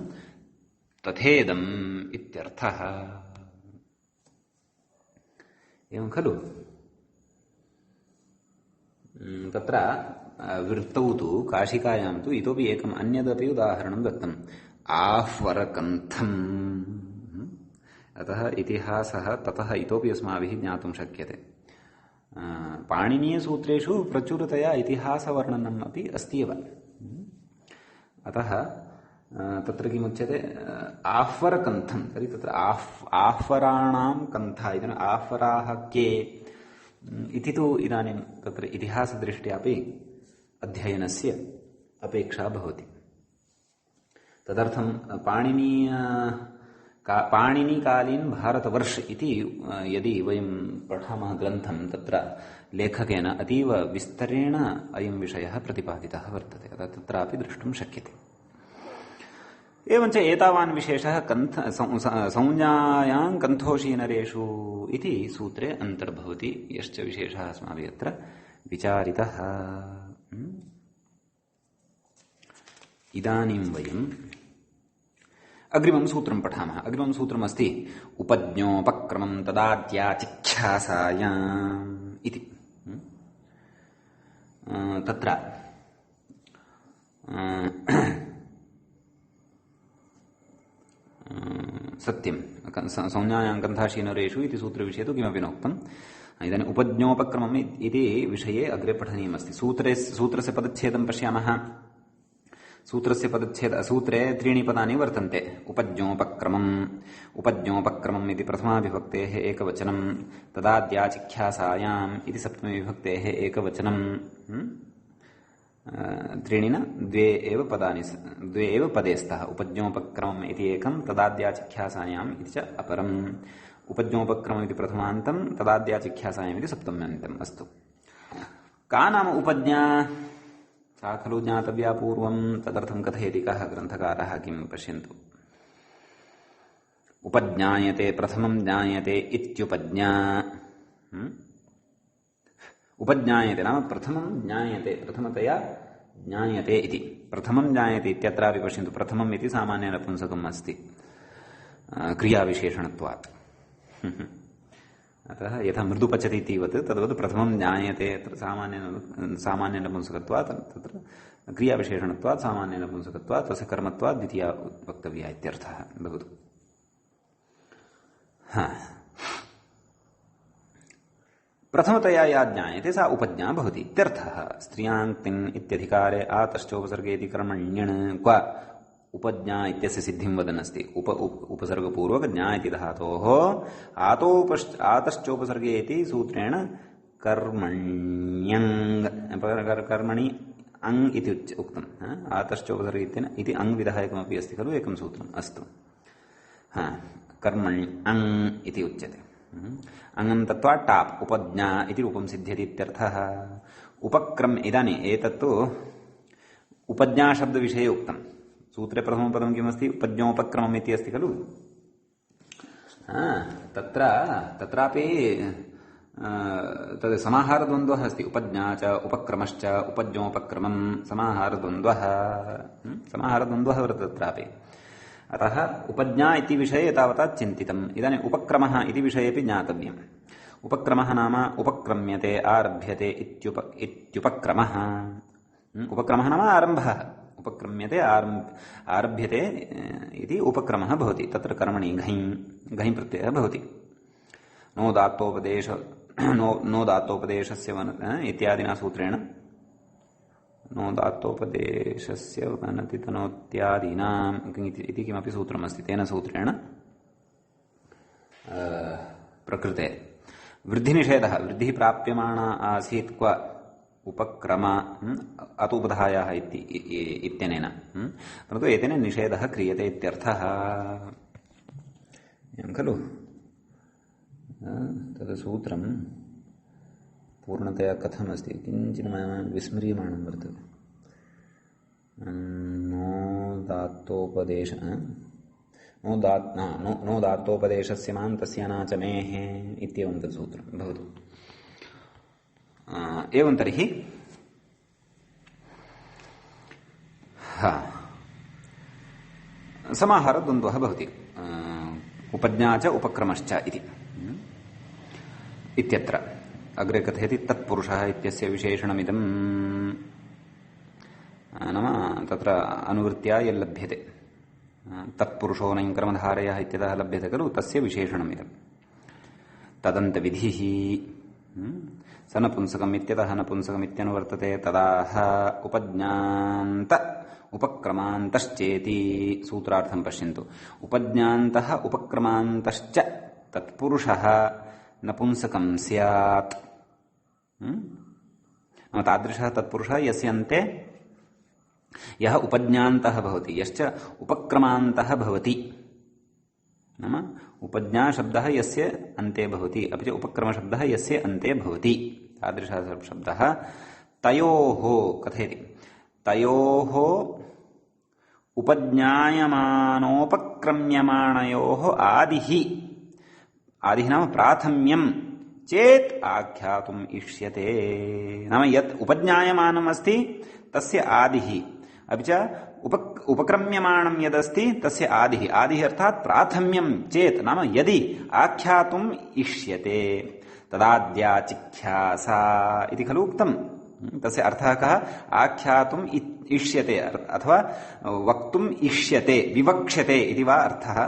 तथेदम् इत्यर्थः। एवं खलु। तत्र वृत्तौ तु काशिकायां तु इतोपि एकम् अन्यदपि उदाहरणं दत्तम् आह्वरकन्थम्। अतः इतिहासः ततः इतोपि अस्माभिः ज्ञातुं शक्यते। पाणिनीयसूत्रेषु प्रचुरतया इतिहासवर्णनम् अपि अस्ति एव। अतः तत्र किमुच्यते आह्वरकन्थं। तर्हि तत्र आह्वराणां कन्था इति आह्वराः के इति तु इदानीं तत्र इतिहासदृष्ट्यापि अध्ययनस्य अपेक्षा भवति। तदर्थं पाणिनिकालीन भारतवर्ष इति यदि वयं पठामः ग्रन्थं तत्र लेखकेन अतीव विस्तरेण अयं विषयः प्रतिपादितः वर्तते। अतः तत्रापि द्रष्टुं शक्यते। एवञ्च एतावान् विशेषः संज्ञायां कन्थोषीनरेषु इति सूत्रे अन्तर्भवति, यश्च विशेषः अस्माभिः अत्र विचारितः। इदानीं वयम् अग्रिमं सूत्रं पठामः। अग्रिमं सूत्रमस्ति उपज्ञोपक्रमं तदाद्याचिख्यासायाम् इति। तत्र सत्यं संज्ञायां कन्थाशीनरेषु इति सूत्रविषये तु किमपि नोक्तम्। इदानीम् उपज्ञोपक्रमम् इति विषये अग्रे पठनीयमस्ति। सूत्रस्य पदच्छेदं पश्यामः। सूत्रे 3 पदानि वर्तन्ते। उपज्ञोपक्रमम् इति प्रथमाविभक्तेः एकवचनं, तदाद्याचिख्यासायाम् इति सप्तमीविभक्तेः एकवचनं। 3 न 2 एव पदे स्तः। उपज्ञोपक्रमम् इति एकं, तदाद्याचिख्यासायाम् इति च अपरम्। उपज्ञोपक्रमम् इति प्रथमान्तं, तदाद्याचिख्यासायाम् इति सप्तम्यन्तम्। अस्तु, का नाम उपज्ञा? सा खलु ज्ञातव्या पूर्वं। तदर्थं कथयति कः ग्रन्थकारः किं पश्यन्तु। उपज्ञायते, प्रथमं ज्ञायते इत्युपज्ञा। उपज्ञायते नाम प्रथमं ज्ञायते, प्रथमतया ज्ञायते इति। प्रथमं ज्ञायते इत्यत्रापि पश्यन्तु, प्रथमम् इति सामान्य नपुंसकम् अस्ति क्रियाविशेषणत्वात्। अतः यथा मृदुपचति इतिवत् तद्वत् प्रथमं ज्ञायते अत्र सामान्य नपुंसकत्वात्, तत्र क्रियाविशेषणत्वात् सामान्य नपुंसकत्वात् तस्य कर्मत्वात् द्वितीया वक्तव्या इत्यर्थः। भवतु। प्रथमतया या ज्ञायते सा उपज्ञा भवति इत्यर्थः। स्त्रियाङ्क्तिङ् इत्यधिकारे आतश्चोपसर्गे इति कर्मण्यण् क्व उपज्ञा इत्यस्य सिद्धिं वदन् अस्ति। उपसर्गपूर्वक ज्ञा इति धातोः आतश्चोपसर्गे इति सूत्रेण कर्मणि अङ् इति उक्तम्। आतश्चोपसर्गे इति अङ् विधायकमपि अस्ति खलु एकं सूत्रम्। अस्तु, कर्मणि अङ् इति उच्यते। अङ्गं तत्त्वा टाप् उपज्ञा इति रूपं सिद्ध्यति इत्यर्थः। उपक्रम इदानीम् एतत्तु उपज्ञाशब्दविषये उक्तम्। सूत्रे प्रथमपदं किमस्ति? उपज्ञोपक्रमम् इति अस्ति खलु। तत्रापि तद् समाहारद्वन्द्वः अस्ति। उपज्ञा च उपक्रमश्च उपज्ञोपक्रमं समाहारद्वन्द्वः वर्तते तत्रापि। अतः उपज्ञा इति विषये तावता चिन्तितम्। इदानीम् उपक्रमः इति विषयेपि ज्ञातव्यम्। उपक्रमः नाम उपक्रम्यते, आरभ्यते इत्युपक्रमः। उपक्रमः नाम आरम्भः। उपक्रम्यते, आरभ्यते इति उपक्रमः भवति। तत्र कर्मणि घञ् प्रत्ययः भवति। नो दात्तोपदेशस्य इत्यादिना सूत्रेण नो दात्तोपदेशस्य वनति तनोत्यादीनाम् इति किमपि सूत्रमस्ति। तेन सूत्रेण प्रकृते वृद्धिनिषेधः, वृद्धिः प्राप्यमाणा आसीत् क्व उपक्रम अतोपधायाः इत्यनेन, परन्तु एतेन निषेधः क्रियते इत्यर्थः। एवं खलु। तद् सूत्रं पूर्णतया कथमस्ति किञ्चित् मया विस्मर्यमाणं वर्तते। नो दात्तोपदेशस्य मां तस्य नाचमेः इत्येवं तत् सूत्रं भवतु। एवं तर्हि समाहारद्वन्द्वः भवति। उपज्ञा च उपक्रमश्च इति इत्यत्र अग्रे कथयति तत्पुरुषः इत्यस्य विशेषणमिदम् नाम तत्र अनुवृत्त्या यल्लभ्यते तत्पुरुषो नैं कर्मधारयः इत्यतः लभ्यते खलु तस्य विशेषणमिदम् तदन्तविधिः स नपुंसकम् इत्यतः नपुंसकमित्यनुवर्तते तदाह उपज्ञान्त उपक्रमान्तश्चेति सूत्रार्थं पश्यन्तु उपज्ञान्तः उपक्रमान्तश्च तत्पुरुषः नपुंसकं स्यात् तादृशः तत्पुरुषः यस्य अन्ते यः उपज्ञान्तः भवति यश्च उपक्रमान्तः भवति नाम उपज्ञा शब्दः यस्य अन्ते भवति अपि च उपक्रमशब्दः यस्य अन्ते भवति तादृशः शब्दः तयोः कथयति तयोः उपज्ञायमानोपक्रम्यमाणयोः आदिः आदिः नाम प्राथम्यं चेत् आख्यातुम् इष्यते नाम यत् उपज्ञायमानम् अस्ति तस्य आदिः अपि च उपक्रम्यमाणं यदस्ति तस्य आदिः आदिः अर्थात् प्राथम्यं चेत् नाम यदि आख्यातुम् इष्यते तदाद्याचिख्यासा इति खलु उक्तम् तस्य अर्थः कः आख्यातुम् इष्यते अथवा वक्तुम् इष्यते विवक्ष्यते इति वा अर्थः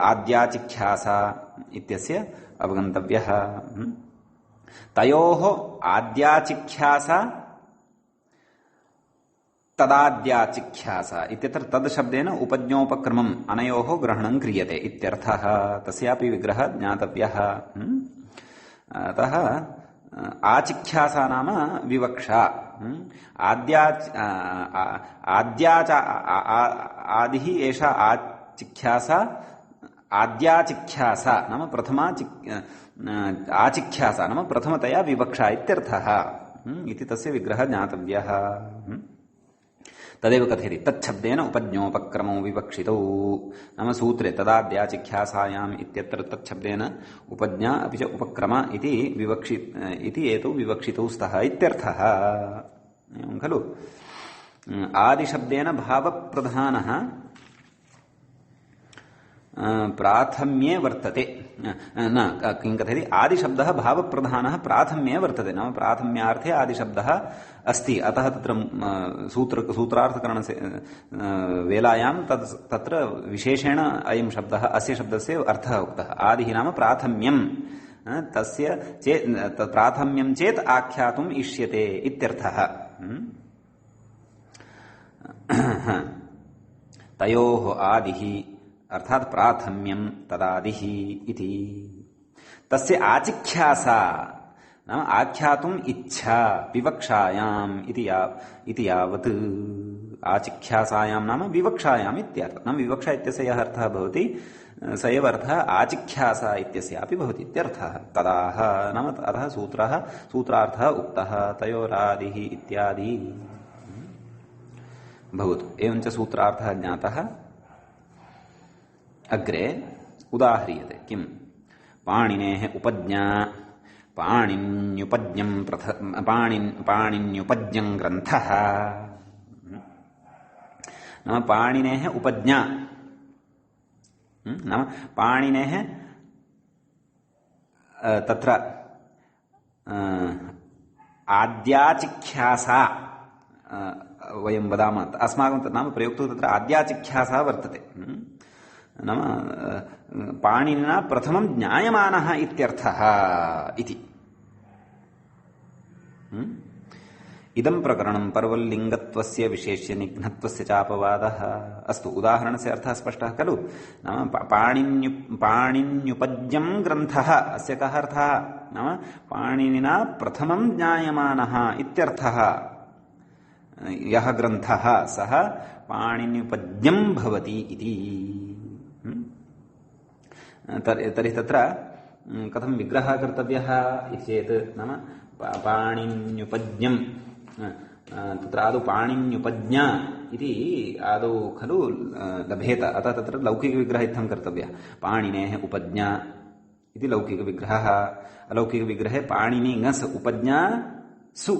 आद्याचिख्यासा इत्यस्य अवगन्तव्यः तयोः आद्याचिख्यासा तदाद्याचिख्यासा इत्यत्र तद् शब्देन उपज्ञोपक्रमम् अनयोः ग्रहणं क्रियते इत्यर्थः तस्यापि विग्रहः ज्ञातव्यः अतः आचिख्यासा नाम विवक्षा आदिः एषा आचिख्यासा आद्याचिख्यासा नाम प्रथमा आचिख्यासा नाम प्रथमतया विवक्षा इत्यर्थः इति तस्य विग्रहः ज्ञातव्यः तदेव कथयति तच्छब्देन उपज्ञोपक्रमो विवक्षितौ नाम सूत्रे तदाद्याचिख्यासायाम् इत्यत्र तच्छब्देन उपज्ञा अपि च उपक्रम इति इति एतौ विवक्षितौ स्तः इत्यर्थः एवं खलु आदिशब्देन भावप्रधानः प्राथम्ये वर्तते न किं कथयति आदिशब्दः भावप्रधानः प्राथम्ये वर्तते नाम प्राथम्यार्थे आदिशब्दः अस्ति अतः तत्र सूत्रार्थकरणस्य वेलायां तत्र विशेषेण अयं शब्दः अस्य शब्दस्य अर्थः उक्तः आदिः नाम प्राथम्यं तस्य प्राथम्यं चेत् आख्यातुम् इष्यते इत्यर्थः तयोः आदिः अर्थात प्राथम्यं तदादिः इति तस्य आचिख्यासा नाम आख्यातुम् इच्छा विवक्षायाम् इति यावत् आचिख्यासायां नाम विवक्षायाम् इत्यर्थः नाम विवक्षा इत्यस्य यः अर्थः भवति स एव अर्थः आचिख्यासा इत्यस्यापि भवति इत्यर्थः तदाह नाम अतः सूत्रार्थः उक्तः तयोरादिः इत्यादि भवतु एवञ्च सूत्रार्थः ज्ञातः अग्रे उदाह्रियते किम् पाणिनेः उपज्ञा पाणिन्युपज्ञं ग्रन्थः नाम पाणिनेः उपज्ञा नाम पाणिनेः तत्र आद्याचिख्यासा वयं वदामः अस्माकं नाम प्रयोक्तुः तत्र आद्याचिख्यासा वर्तते नाम पाणिनिना प्रथमं ज्ञायमानः इत्यर्थः इति इदं प्रकरणं पर्वल्लिङ्गत्वस्य विशेष्य निघ्नत्वस्य चापवादः अस्तु उदाहरणस्य अर्थः स्पष्टः खलु नाम पाणिन्युपज्ञं ग्रन्थः अस्य कः अर्थः नाम पाणिनिना प्रथमं ज्ञायमानः इत्यर्थः यः ग्रन्थः सः पाणिन्युपज्ञं भवति इति तर्हि तत्र कथं विग्रहः कर्तव्यः इति चेत् नाम पाणिन्युपज्ञं तत्र आदौ पाणिन्युपज्ञा इति आदौ खलु लभेत अतः तत्र लौकिकविग्रहः इत्थं कर्तव्यः पाणिनेः उपज्ञा इति लौकिकविग्रहः अलौकिकविग्रहे पाणिनि ङस् उपज्ञा सु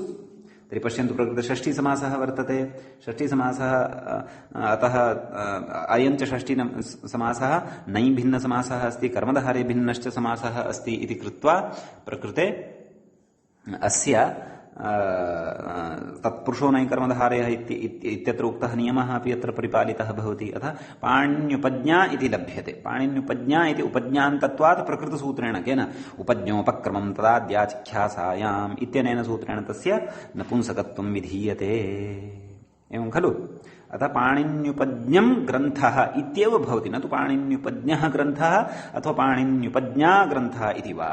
तर्हि पश्यन्तु प्रकृतषष्ठीसमासः वर्तते षष्ठीसमासः अतः अयञ्च षष्ठीसमासः नै भिन्नसमासः अस्ति कर्मधारे भिन्नश्च समासः अस्ति इति कृत्वा प्रकृते अस्य तत्पुरुषो नै कर्मधारयः इत्यत्र उक्तः नियमः अपि अत्र परिपालितः भवति। अतः पाणिन्युपज्ञा इति लभ्यते। पाणिन्युपज्ञा इति उपज्ञान्तत्वात् प्रकृतसूत्रेण केन उपज्ञोपक्रमं तदाद्याचिख्यासायाम् इत्यनेन सूत्रेण तस्य नपुंसकत्वं विधीयते। एवं खलु। अतः पाणिन्युपज्ञं ग्रन्थः इत्येव भवति, न तु पाणिन्युपज्ञः ग्रन्थः अथवा पाणिन्युपज्ञा ग्रन्थः इति वा।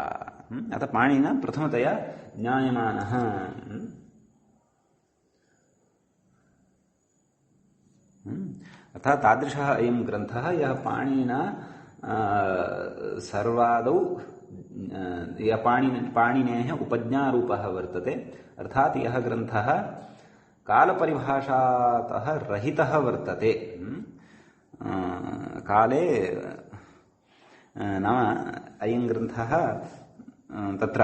अतः पाणिनिना प्रथमतया ज्ञायमानः अतः तादृशः अयं ग्रन्थः यः पाणिनिना सर्वादौ पाणिनेः उपज्ञारूपः वर्तते। अर्थात् यः ग्रन्थः कालपरिभाषातः रहितः वर्तते। काले नाम अयं ग्रन्थः तत्र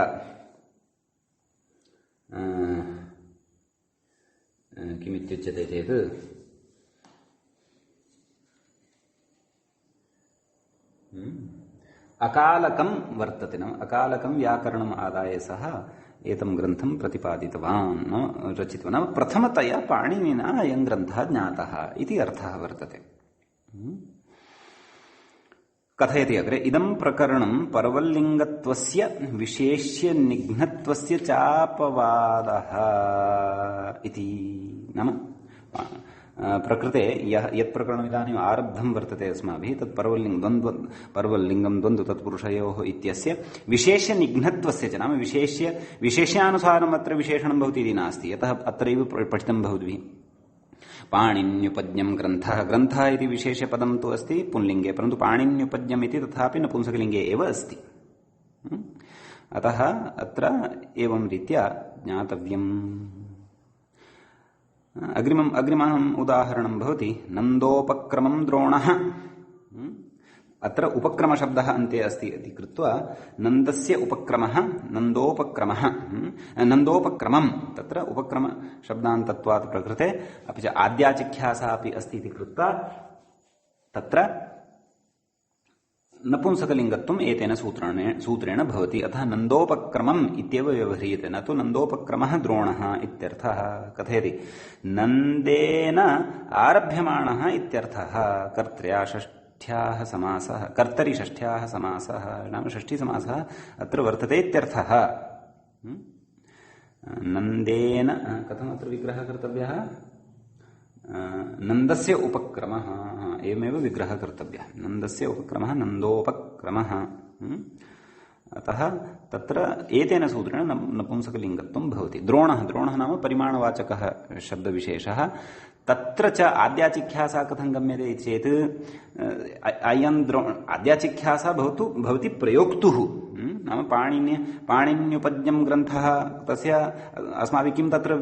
किमित्युच्यते चेत् अकालकं वर्तते। नाम अकालकं व्याकरणम् आदाय सः एतं ग्रन्थं प्रतिपादितवान् रचितवान्। नाम प्रथमतया पाणिनिना अयं ग्रन्थः ज्ञातः इति अर्थः वर्तते। कथयति अग्रे, इदं प्रकरणं परवल्लिङ्गत्वस्य विशेष्य निघ्नत्वस्य चापवादः इति। नाम प्रकृते यत् प्रकरणम् इदानीम् आरब्धं वर्तते अस्माभिः तत् परवल्लिङ्गं द्वन्द्व तत्पुरुषयोः इत्यस्य विशेष्यनिघ्नत्वस्य च, नाम विशेष्यानुसारम् अत्र विशेषणं भवति इति नास्ति। यतः अत्रैव पठितं भवद्भिः पाणिन्युपज्ञं ग्रन्थः इति विशेषपदं तु अस्ति पुंलिङ्गे, परन्तु पाणिन्युपज्ञम् इति तथापि नपुंसकलिङ्गे एव अस्ति। अतः अत्र एवं रीत्या ज्ञातव्यम्। अग्रिमम् उदाहरणं भवति नन्दोपक्रमं द्रोणः। अत्र उपक्रमशब्दः अन्ते अस्ति इति कृत्वा नन्दस्य उपक्रमः नन्दोपक्रमं तत्र उपक्रमशब्दान्तत्वात् प्रकृते अपि च आद्याचिख्यासा अपि अस्ति इति कृत्वा तत्र नपुंसकलिङ्गत्वम् एतेन सूत्रेण भवति। अतः नन्दोपक्रमम् इत्येव व्यवह्रियते, न तु नन्दोपक्रमः द्रोणः इत्यर्थः। कथयति नन्देन आरभ्यमाणः इत्यर्थः। कर्तरि षष्ठ्याः समासः नाम षष्ठीसमासः अत्र वर्तते इत्यर्थः। नन्देन कथमत्र विग्रहः कर्तव्यः? नन्दस्य उपक्रमः, एवमेव विग्रहः कर्तव्यः। नन्दस्य उपक्रमः नन्दोपक्रमः। अतः तत्र एतेन सूत्रेण नपुंसकलिङ्गत्वं भवति। द्रोणः नाम परिमाणवाचकः शब्दविशेषः। तत्र च आद्याचिख्यासा कथं गम्यते चेत् अयं आद्याचिख्यासा भवति प्रयोक्तुः। नाम पाणिन्युपज्ञं ग्रन्थः तस्य अस्माभिः किं तत्र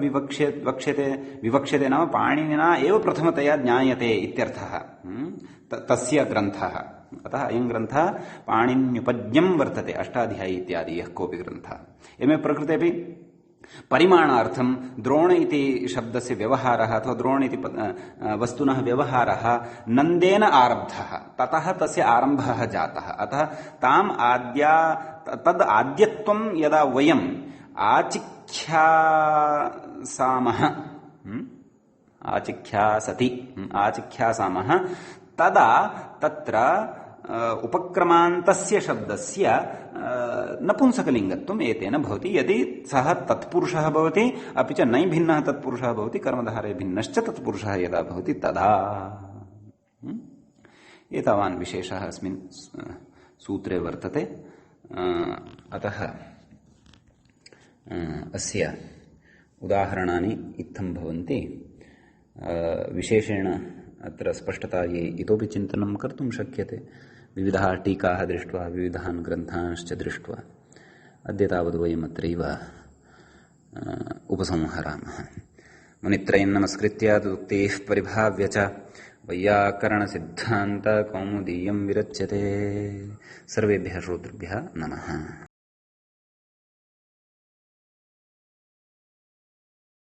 विवक्ष्यते नाम पाणिनिना एव प्रथमतया ज्ञायते इत्यर्थः तस्य ग्रन्थः। अतः अयं ग्रन्थः पाणिन्युपज्ञं वर्तते। अष्टाध्यायी इत्यादि यः कोऽपि ग्रन्थः। एवं प्रकृतेपि परिमाणार्थं द्रोण इति शब्दस्य व्यवहारः अथवा द्रोण इति वस्तुनः व्यवहारः नन्देन आरब्धः, ततः तस्य आरम्भः जातः। अतः तद् आद्यत्वं यदा वयम् आचिख्यासामः तदा तत्र उपक्रमान्तस्य शब्दस्य नपुंसकलिङ्गत्वम् एतेन भवति। यदि सः तत्पुरुषः भवति अपि च नैभिन्नः तत्पुरुषः भवति, कर्मधारये भिन्नश्च तत्पुरुषः यदा भवति तदा। एतावान् विशेषः अस्मिन् सूत्रे वर्तते। अतः अस्य उदाहरणानि इत्थं भवन्ति। विशेषेण अत्र स्पष्टतायै इतोपि चिन्तनं कर्तुं शक्यते। विविधाः टीकाः दृष्ट्वा विविधान् ग्रन्थांश्च दृष्ट्वा अद्य तावद् वयम् अत्रैव उपसंहरामः। मुनित्रयं नमस्कृत्य तदुक्तैः परिभाव्य च वैयाकरणसिद्धान्तकौमुदीयं विरच्यते। सर्वेभ्यः श्रोतृभ्यः नमः।